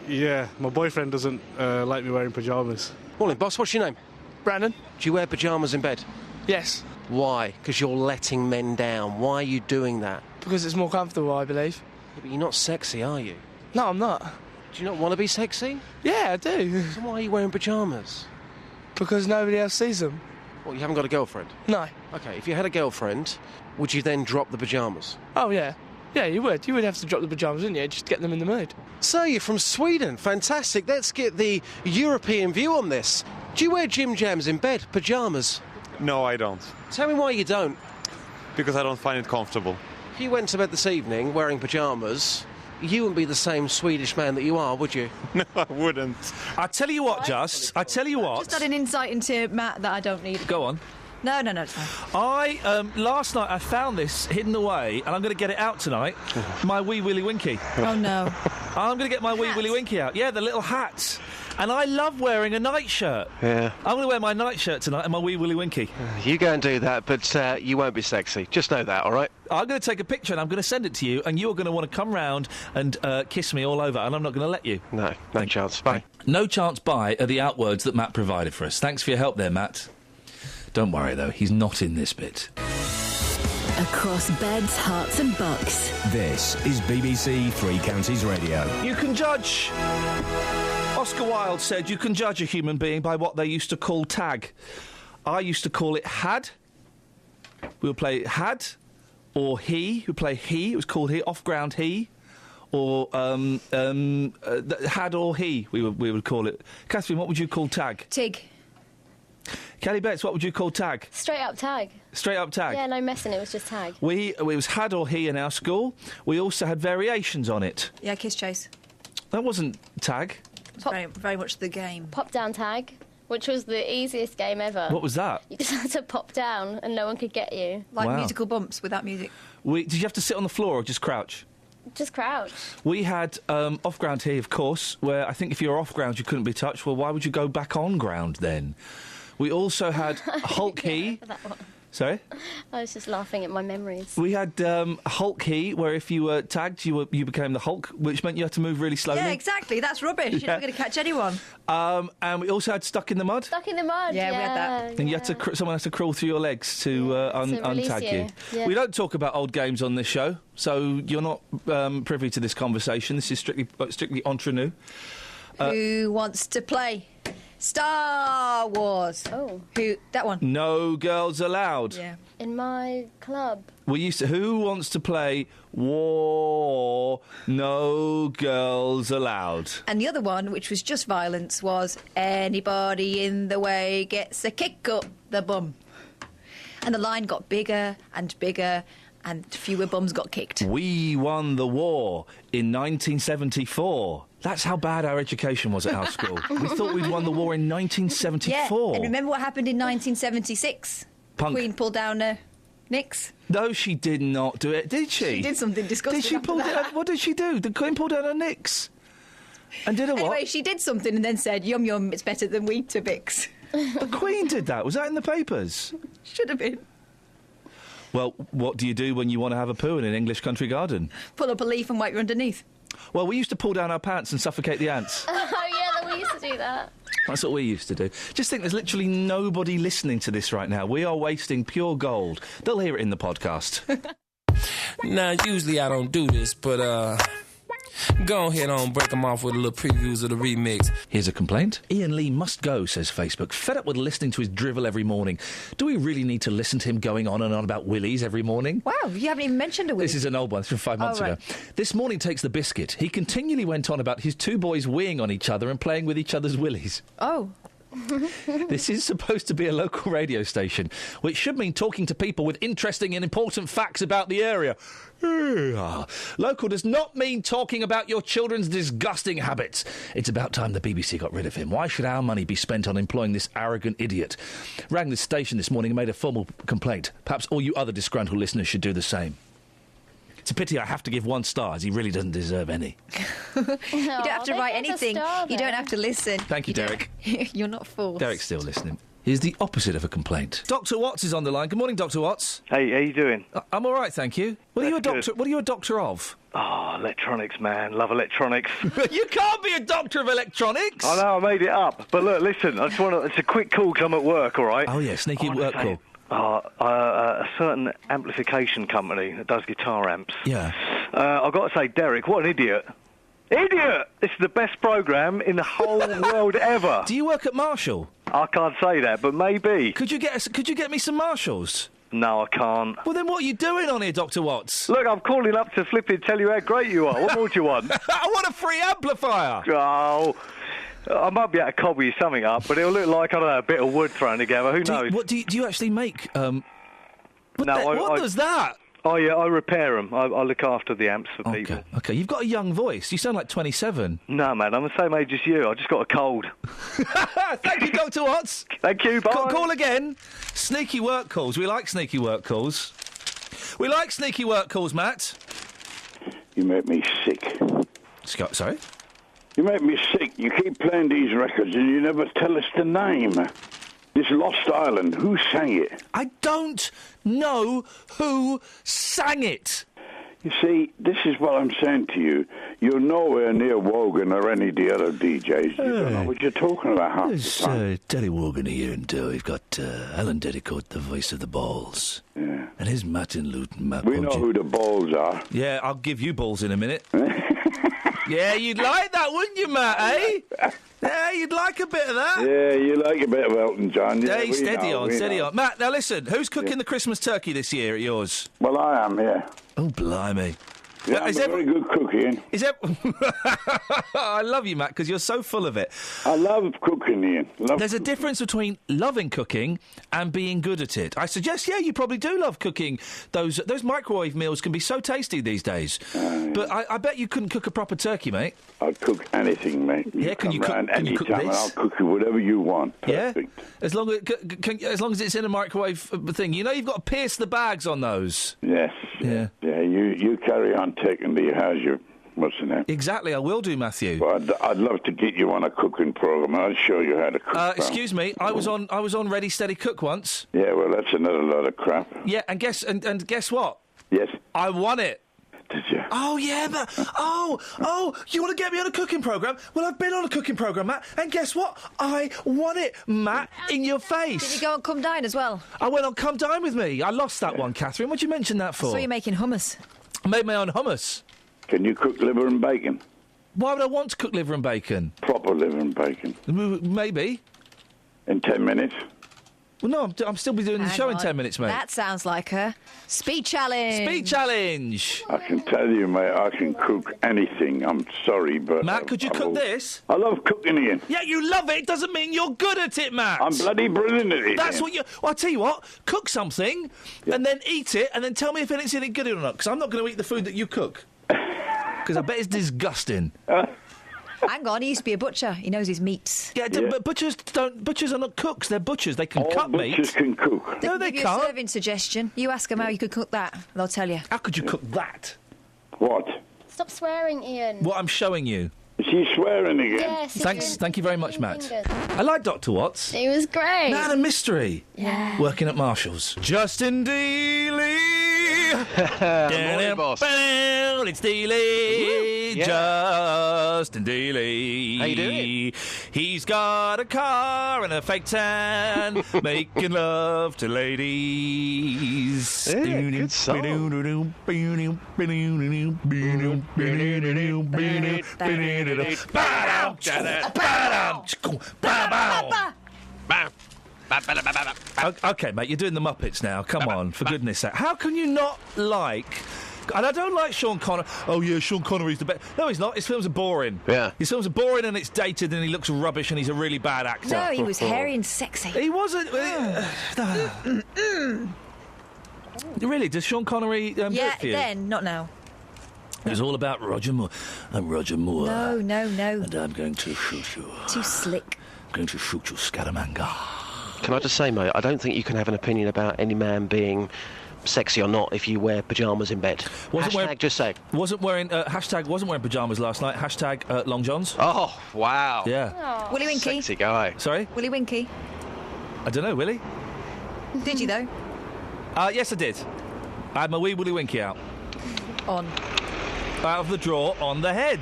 Yeah, my boyfriend doesn't like me wearing pyjamas. Morning, boss. What's your name? Brandon. Do you wear pyjamas in bed? Yes. Why? Because you're letting men down. Why are you doing that? Because it's more comfortable, I believe. Yeah, but you're not sexy, are you? No, I'm not. Do you not want to be sexy? Yeah, I do. So why are you wearing pyjamas? Because nobody else sees them. Well, you haven't got a girlfriend? No. OK, if you had a girlfriend, would you then drop the pyjamas? Oh, yeah. Yeah, you would. You would have to drop the pyjamas, wouldn't you? Just to get them in the mood. So, you're from Sweden. Fantastic. Let's get the European view on this. Do you wear gym jams in bed? Pyjamas? No, I don't. Tell me why you don't. Because I don't find it comfortable. If you went to bed this evening wearing pyjamas, you wouldn't be the same Swedish man that you are, would you? No, I wouldn't. I tell you what, I tell you what. Just had an insight into Matt that I don't need. Go on. No, it's fine. Last night I found this hidden away, and I'm going to get it out tonight. My wee Willy Winky. Oh, no. I'm going to get my wee Willy Winky out. Yeah, the little hat. And I love wearing a nightshirt. Yeah. I'm going to wear my nightshirt tonight and my wee Willy Winky. You go and do that, but you won't be sexy. Just know that, all right? I'm going to take a picture and I'm going to send it to you, and you're going to want to come round and kiss me all over, and I'm not going to let you. No chance. Bye. No chance bye are the outwords that Matt provided for us. Thanks for your help there, Matt. Don't worry, though, he's not in this bit. Across beds, hearts and bucks. This is BBC Three Counties Radio. You can judge... Oscar Wilde said you can judge a human being by what they used to call tag. I used to call it had. We would play had, or he. We would play he. It was called he. Off-ground he. Or had or he, we would call it. Catherine, what would you call tag? Tig. Kelly Betts, what would you call tag? Straight up tag. Straight up tag? Yeah, no messing, it was just tag. It was had or he in our school. We also had variations on it. Yeah, kiss chase. That wasn't tag. It was very much the game. Pop down tag, which was the easiest game ever. What was that? You just had to pop down and no one could get you. Like musical bumps without music. Did you have to sit on the floor or just crouch? Just crouch. We had off-ground here, of course, where I think if you were off-ground you couldn't be touched. Well, why would you go back on ground then? We also had Hulk he. Sorry? I was just laughing at my memories. We had Hulk he, where if you were tagged, you became the Hulk, which meant you had to move really slowly. Yeah, exactly. That's rubbish. You're not going to catch anyone. And we also had stuck in the mud. Stuck in the mud. Yeah, we had that. And you had to someone has to crawl through your legs to untag you. Yeah. We don't talk about old games on this show, so you're not privy to this conversation. This is strictly entre nous. Who wants to play Star Wars? Oh. That one? No girls allowed. Yeah. In my club. We used to. Who wants to play War? No girls allowed. And the other one, which was just violence, was anybody in the way gets a kick up the bum. And the line got bigger and bigger, and fewer bums got kicked. We won the war in 1974. That's how bad our education was at our school. We thought we'd won the war in 1974. Yeah, and remember what happened in 1976? Punk. Queen pulled down Nix. No, she did not do it, did she? She did something disgusting. Did she pull down? What did she do? The Queen pulled down her Nix. And did a what? Anyway, she did something and then said, yum yum, it's better than Weetabix. The Queen did that? Was that in the papers? Should have been. Well, what do you do when you want to have a poo in an English country garden? Pull up a leaf and wipe your underneath. Well, we used to pull down our pants and suffocate the ants. Oh, yeah, we used to do that. That's what we used to do. Just think there's literally nobody listening to this right now. We are wasting pure gold. They'll hear it in the podcast. Now, usually I don't do this, but, go ahead on, break them off with a little previews of the remix. Here's a complaint. Iain Lee must go, says Facebook. Fed up with listening to his drivel every morning. Do we really need to listen to him going on and on about willies every morning? Wow, you haven't even mentioned a willy. This is an old one. It's from 5 months ago. This morning takes the biscuit. He continually went on about his two boys weeing on each other and playing with each other's willies. Oh. This is supposed to be a local radio station, which should mean talking to people with interesting and important facts about the area. Local does not mean talking about your children's disgusting habits. It's about time the BBC got rid of him. Why should our money be spent on employing this arrogant idiot? Rang this station this morning and made a formal complaint. Perhaps all you other disgruntled listeners should do the same. It's a pity I have to give 1 star, as he really doesn't deserve any. You don't have to write anything. You don't have to listen. Thank you, Derek. You're not forced. Derek's still listening. Here's the opposite of a complaint. Dr. Watts is on the line. Good morning, Dr. Watts. Hey, how you doing? I'm all right, thank you. What are you a doctor? What are you a doctor of? Oh, electronics, man. Love electronics. You can't be a doctor of electronics. I know, I made it up. But look, listen, I just want to... It's a quick call because I'm at work, all right? Oh, yeah, sneaky work call. A certain amplification company that does guitar amps. Yeah. I've got to say, Derek, what an idiot. Idiot! This is the best programme in the whole world ever. Do you work at Marshall? I can't say that, but maybe. Could you get me some Marshalls? No, I can't. Well, then what are you doing on here, Dr. Watts? Look, I'm calling up to flipping tell you how great you are. What more do you want? I want a free amplifier. Oh... I might be able to cobble you something up, but it'll look like, I don't know, a bit of wood thrown together. Who knows? Do you actually make... What I does that? Oh, yeah, I repair them. I look after the amps for people. Okay, you've got a young voice. You sound like 27. No, man, I'm the same age as you. I just got a cold. Thank you, Dr. Watts. Thank you, bye. Call again. Sneaky work calls. We like sneaky work calls. We like sneaky work calls, Matt. You make me sick. Scott, sorry? You make me sick. You keep playing these records and you never tell us the name. This Lost Island, who sang it? I don't know who sang it. You see, this is what I'm saying to you. You're nowhere near Wogan or any of the other DJs. You don't know what you're talking about half the time. Terry Wogan here, and we've got Alan Dedicoat, the voice of the balls. Yeah. And here's Martin Luton. We know who the balls are. Yeah, I'll give you balls in a minute. Yeah, you'd like that, wouldn't you, Matt, eh? Yeah, you'd like a bit of that. Yeah, you like a bit of Elton John. Yeah, Hey, steady on. Matt, now listen, who's cooking the Christmas turkey this year at yours? Well, I am, yeah. Oh, blimey. Yeah, I'm a very good cook, Ian. I love you, Matt, because you're so full of it. I love cooking, Ian. There's a difference between loving cooking and being good at it. I suggest, you probably do love cooking. Those microwave meals can be so tasty these days. But I bet you couldn't cook a proper turkey, mate. I'll cook anything, mate. Can you cook anytime, this? and I'll cook you whatever you want. Perfect. Yeah? As long as it's in a microwave thing. You know you've got to pierce the bags on those. Yes. Yeah. Yeah, you carry on taking the house, what's the name? Exactly, I will do, Matthew. But I'd love to get you on a cooking programme. I'll show you how to cook. Excuse me, I was on Ready Steady Cook once. Yeah, well, that's another lot of crap. Yeah, and guess what? Yes. I won it. Did you? Oh, yeah, but... Oh, you want to get me on a cooking programme? Well, I've been on a cooking programme, Matt, and guess what? I won it, Matt, in your face. Did you go on Come Dine as well? I went on Come Dine with me. I lost that one, Catherine. What'd you mention that for? I saw you making hummus. I made my own hummus. Can you cook liver and bacon? Why would I want to cook liver and bacon? Proper liver and bacon. Maybe. In 10 minutes? Well, no, I'm still be doing the show in 10 minutes, mate. That sounds like a speed challenge. Speed challenge. I can tell you, mate, I can cook anything. I'm sorry, but... Matt, could you cook this? I love cooking, Ian. Yeah, you love it. It doesn't mean you're good at it, Matt. I'm bloody brilliant at it. That's Ian. what you... Well, I'll tell you what. Cook something and then eat it and then tell me if it's any good or not, because I'm not going to eat the food that you cook. Because I bet it's disgusting. Hang on, he used to be a butcher. He knows his meats. Yeah, but butchers are not cooks. They're butchers. They can cut meat. Butchers can cook. No, they give can't. You a serving suggestion. You ask them how you could cook that, and they'll tell you. How could you cook that? What? Stop swearing, Ian. What I'm showing you. She's swearing again. Yes. Thank you very much, Matt. I like Dr. Watts. He was great. Man of mystery. Yeah. Working at Marshall's. Justin Dealey. Morning, boss. It's Dealey. Yeah. Justin Dealey. How you doing? He's got a car and a fake tan, making love to ladies. Yeah, good song. Okay, mate, you're doing the Muppets now. Come on, for goodness sake. How can you not like... And I don't like Sean Connery. Oh, yeah, Sean Connery's the best. No, he's not. His films are boring. Yeah. His films are boring and it's dated and he looks rubbish and he's a really bad actor. No, he was hairy and sexy. He wasn't... Really? Does Sean Connery do it Yeah, for you? then, not now. It was all about Roger Moore. I'm Roger Moore. No. And I'm going to shoot you. Too slick. I'm going to shoot you, Scaramanga. Can I just say, mate, I don't think you can have an opinion about any man being sexy or not if you wear pyjamas in bed. Just say. Wasn't wearing pyjamas last night. Hashtag long johns. Oh, wow. Yeah. Willy Winky. Sexy guy. Sorry? Willy Winky. I don't know, Willy. Did you, though? Yes, I did. I had my wee Willy Winky out. On. Out of the drawer on the head.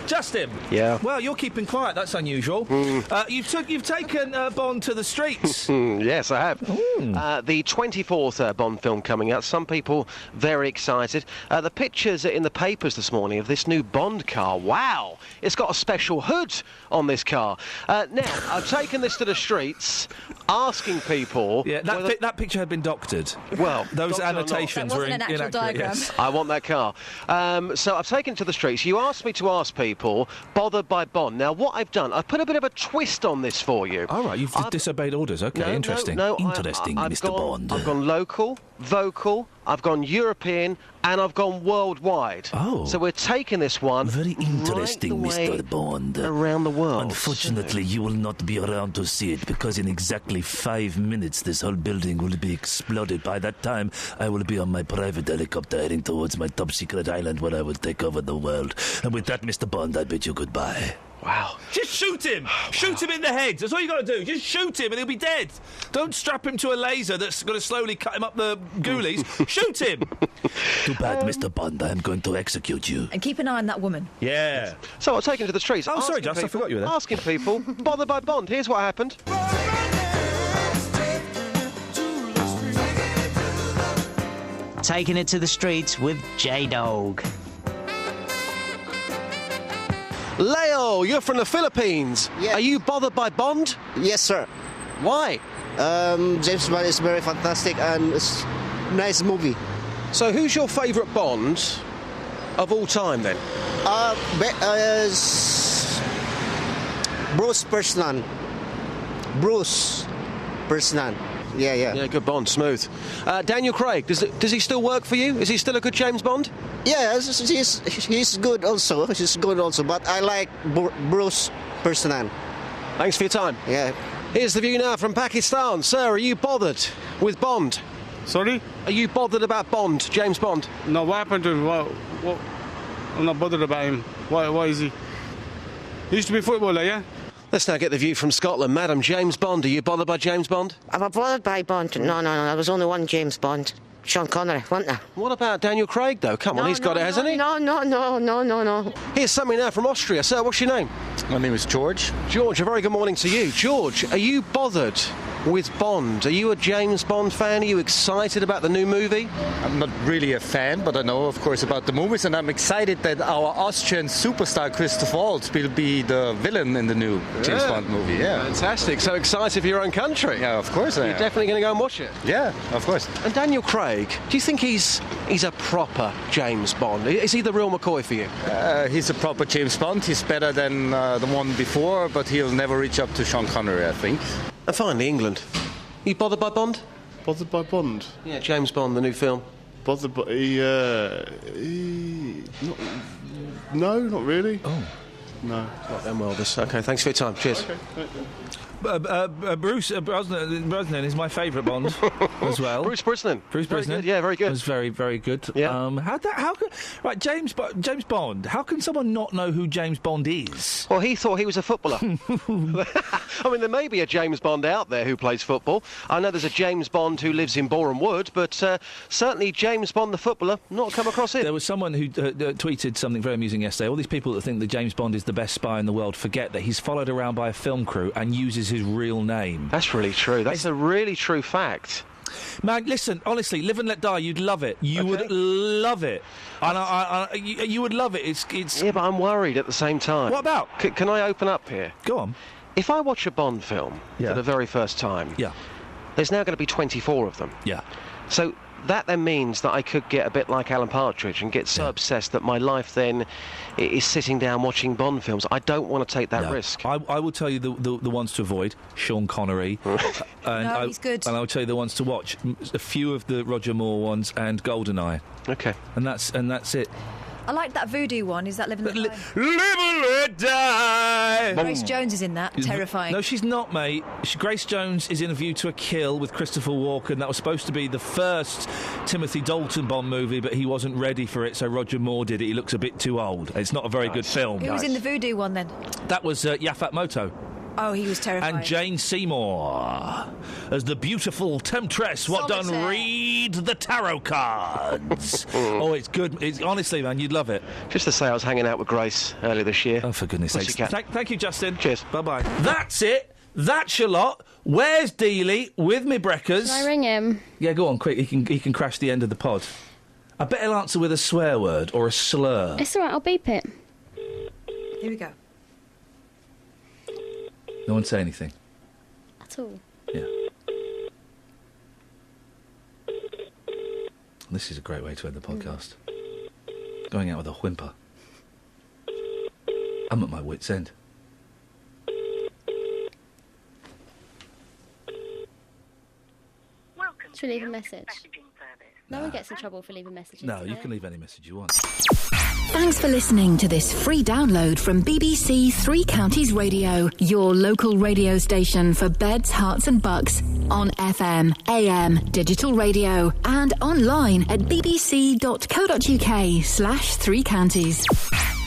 Justin. Yeah. Well, you're keeping quiet. That's unusual. You've taken Bond to the streets. Yes, I have. The 24th Bond film coming out. Some people very excited. The pictures in the papers this morning of this new Bond car. Wow! It's got a special hood on this car. Now, I've taken this to the streets, asking people... Yeah, that picture had been doctored. Well, those annotations were an actual diagram. Yes. I want that car. So I've taken it to the streets. You asked me to ask people, bothered by Bond. Now, what I've done, I've put a bit of a twist on this for you. All right, you've disobeyed orders. Okay, interesting. Interesting, Mr. Bond. I've gone local, vocal, I've gone European, and I've gone worldwide. Oh. So we're taking this one very interesting, right the way Mr. Bond. Around the world. Unfortunately, you will not be around to see it because in exactly 5 minutes this whole building will be exploded. By that time, I will be on my private helicopter heading towards my top secret island where I will take over the world. And with that, Mr. Bond, I bid you goodbye. Wow. Just shoot him! Shoot him in the head! That's all you got to do. Just shoot him and he'll be dead. Don't strap him to a laser that's going to slowly cut him up the ghoulies. Shoot him! Too bad, Mr. Bond. I am going to execute you. And keep an eye on that woman. Yeah. So I've taken to the streets. Oh, sorry, Just, I forgot you were there. Asking people, bothered by Bond. Here's what happened. Taking it to the streets with J-Dog. Leo, you're from the Philippines. Yeah. Are you bothered by Bond? Yes, sir. Why? James Bond is very fantastic and it's a nice movie. So who's your favourite Bond of all time, then? Bruce Brosnan. Bruce Brosnan. Yeah. Yeah, good Bond, smooth. Daniel Craig, does he still work for you? Is he still a good James Bond? Yeah, he's good also. He's good also, but I like Bruce Brosnan. Thanks for your time. Yeah. Here's the view now from Pakistan. Sir, are you bothered with Bond? Sorry? Are you bothered about Bond, James Bond? No, what happened to him? What? I'm not bothered about him. Why is he? He used to be a footballer, yeah? Let's now get the view from Scotland. Madam, James Bond, are you bothered by James Bond? Am I bothered by Bond? No. There was only one James Bond. Sean Connery, wasn't there? What about Daniel Craig, though? Come on, he's got it, hasn't he? No. Here's somebody now from Austria. Sir, what's your name? My name is George. George, a very good morning to you. George, are you bothered with Bond? Are you a James Bond fan? Are you excited about the new movie? I'm not really a fan, but I know, of course, about the movies, and I'm excited that our Austrian superstar Christoph Waltz will be the villain in the new James Bond movie. Yeah, fantastic. So excited for your own country. Yeah, of course I am. You're definitely going to go and watch it. Yeah, of course. And Daniel Craig, do you think he's a proper James Bond? Is he the real McCoy for you? He's a proper James Bond. He's better than the one before, but he'll never reach up to Sean Connery, I think. And finally, England. You bothered by Bond? Bothered by Bond? Yeah, James Bond, the new film. Bothered by... No, not really. Oh. No. Not them well, this. OK, thanks for your time. Cheers. Okay. Bruce Brosnan is my favourite Bond as well. Bruce Brosnan. Bruce Brosnan. Yeah, very good. Was very, very good. Yeah. James Bond. How can someone not know who James Bond is? Well, he thought he was a footballer. I mean, there may be a James Bond out there who plays football. I know there's a James Bond who lives in Boreham Wood, but certainly James Bond, the footballer, not come across it. There was someone who tweeted something very amusing yesterday. All these people that think that James Bond is the best spy in the world forget that he's followed around by a film crew and uses his real name. That's really true. That's a really true fact. Man, listen, honestly, Live and Let Die, you'd love it. You would love it. And you would love it. It's... Yeah, but I'm worried at the same time. What about? Can I open up here? Go on. If I watch a Bond film for the very first time, there's now going to be 24 of them. Yeah. So that then means that I could get a bit like Alan Partridge and get so obsessed that my life then is sitting down watching Bond films. I don't want to take that risk. I will tell you the ones to avoid. Sean Connery. No, he's good. And I'll tell you the ones to watch. A few of the Roger Moore ones and GoldenEye. Okay. And that's it. I like that voodoo one. Is that Live and Let Die? Live and Let Die! Grace Jones is in that. Terrifying. No, she's not, mate. Grace Jones is in A View to a Kill with Christopher Walken. That was supposed to be the first Timothy Dalton Bond movie, but he wasn't ready for it, so Roger Moore did it. He looks a bit too old. It's not a very good film. Who was in the voodoo one, then? That was Yaphet Moto. Oh, he was terrifying. And Jane Seymour as the beautiful temptress. What done? Read the tarot cards. Oh, it's good. Honestly, man, you'd love it. Just to say, I was hanging out with Grace earlier this year. Oh, for goodness sakes. Thank you, Justin. Cheers. Bye-bye. That's it. That's your lot. Where's Dealey with me breakers? Can I ring him? Yeah, go on, quick. He can crash the end of the pod. I bet he'll answer with a swear word or a slur. It's all right, I'll beep it. Here we go. No one say anything. At all. Yeah. This is a great way to end the podcast. Going out with a whimper. I'm at my wit's end. Should we leave a message? No one gets in trouble for leaving messages. No, you can leave any message you want. Thanks for listening to this free download from BBC Three Counties Radio, your local radio station for beds, hearts and bucks, on FM, AM, digital radio and online at bbc.co.uk/3counties.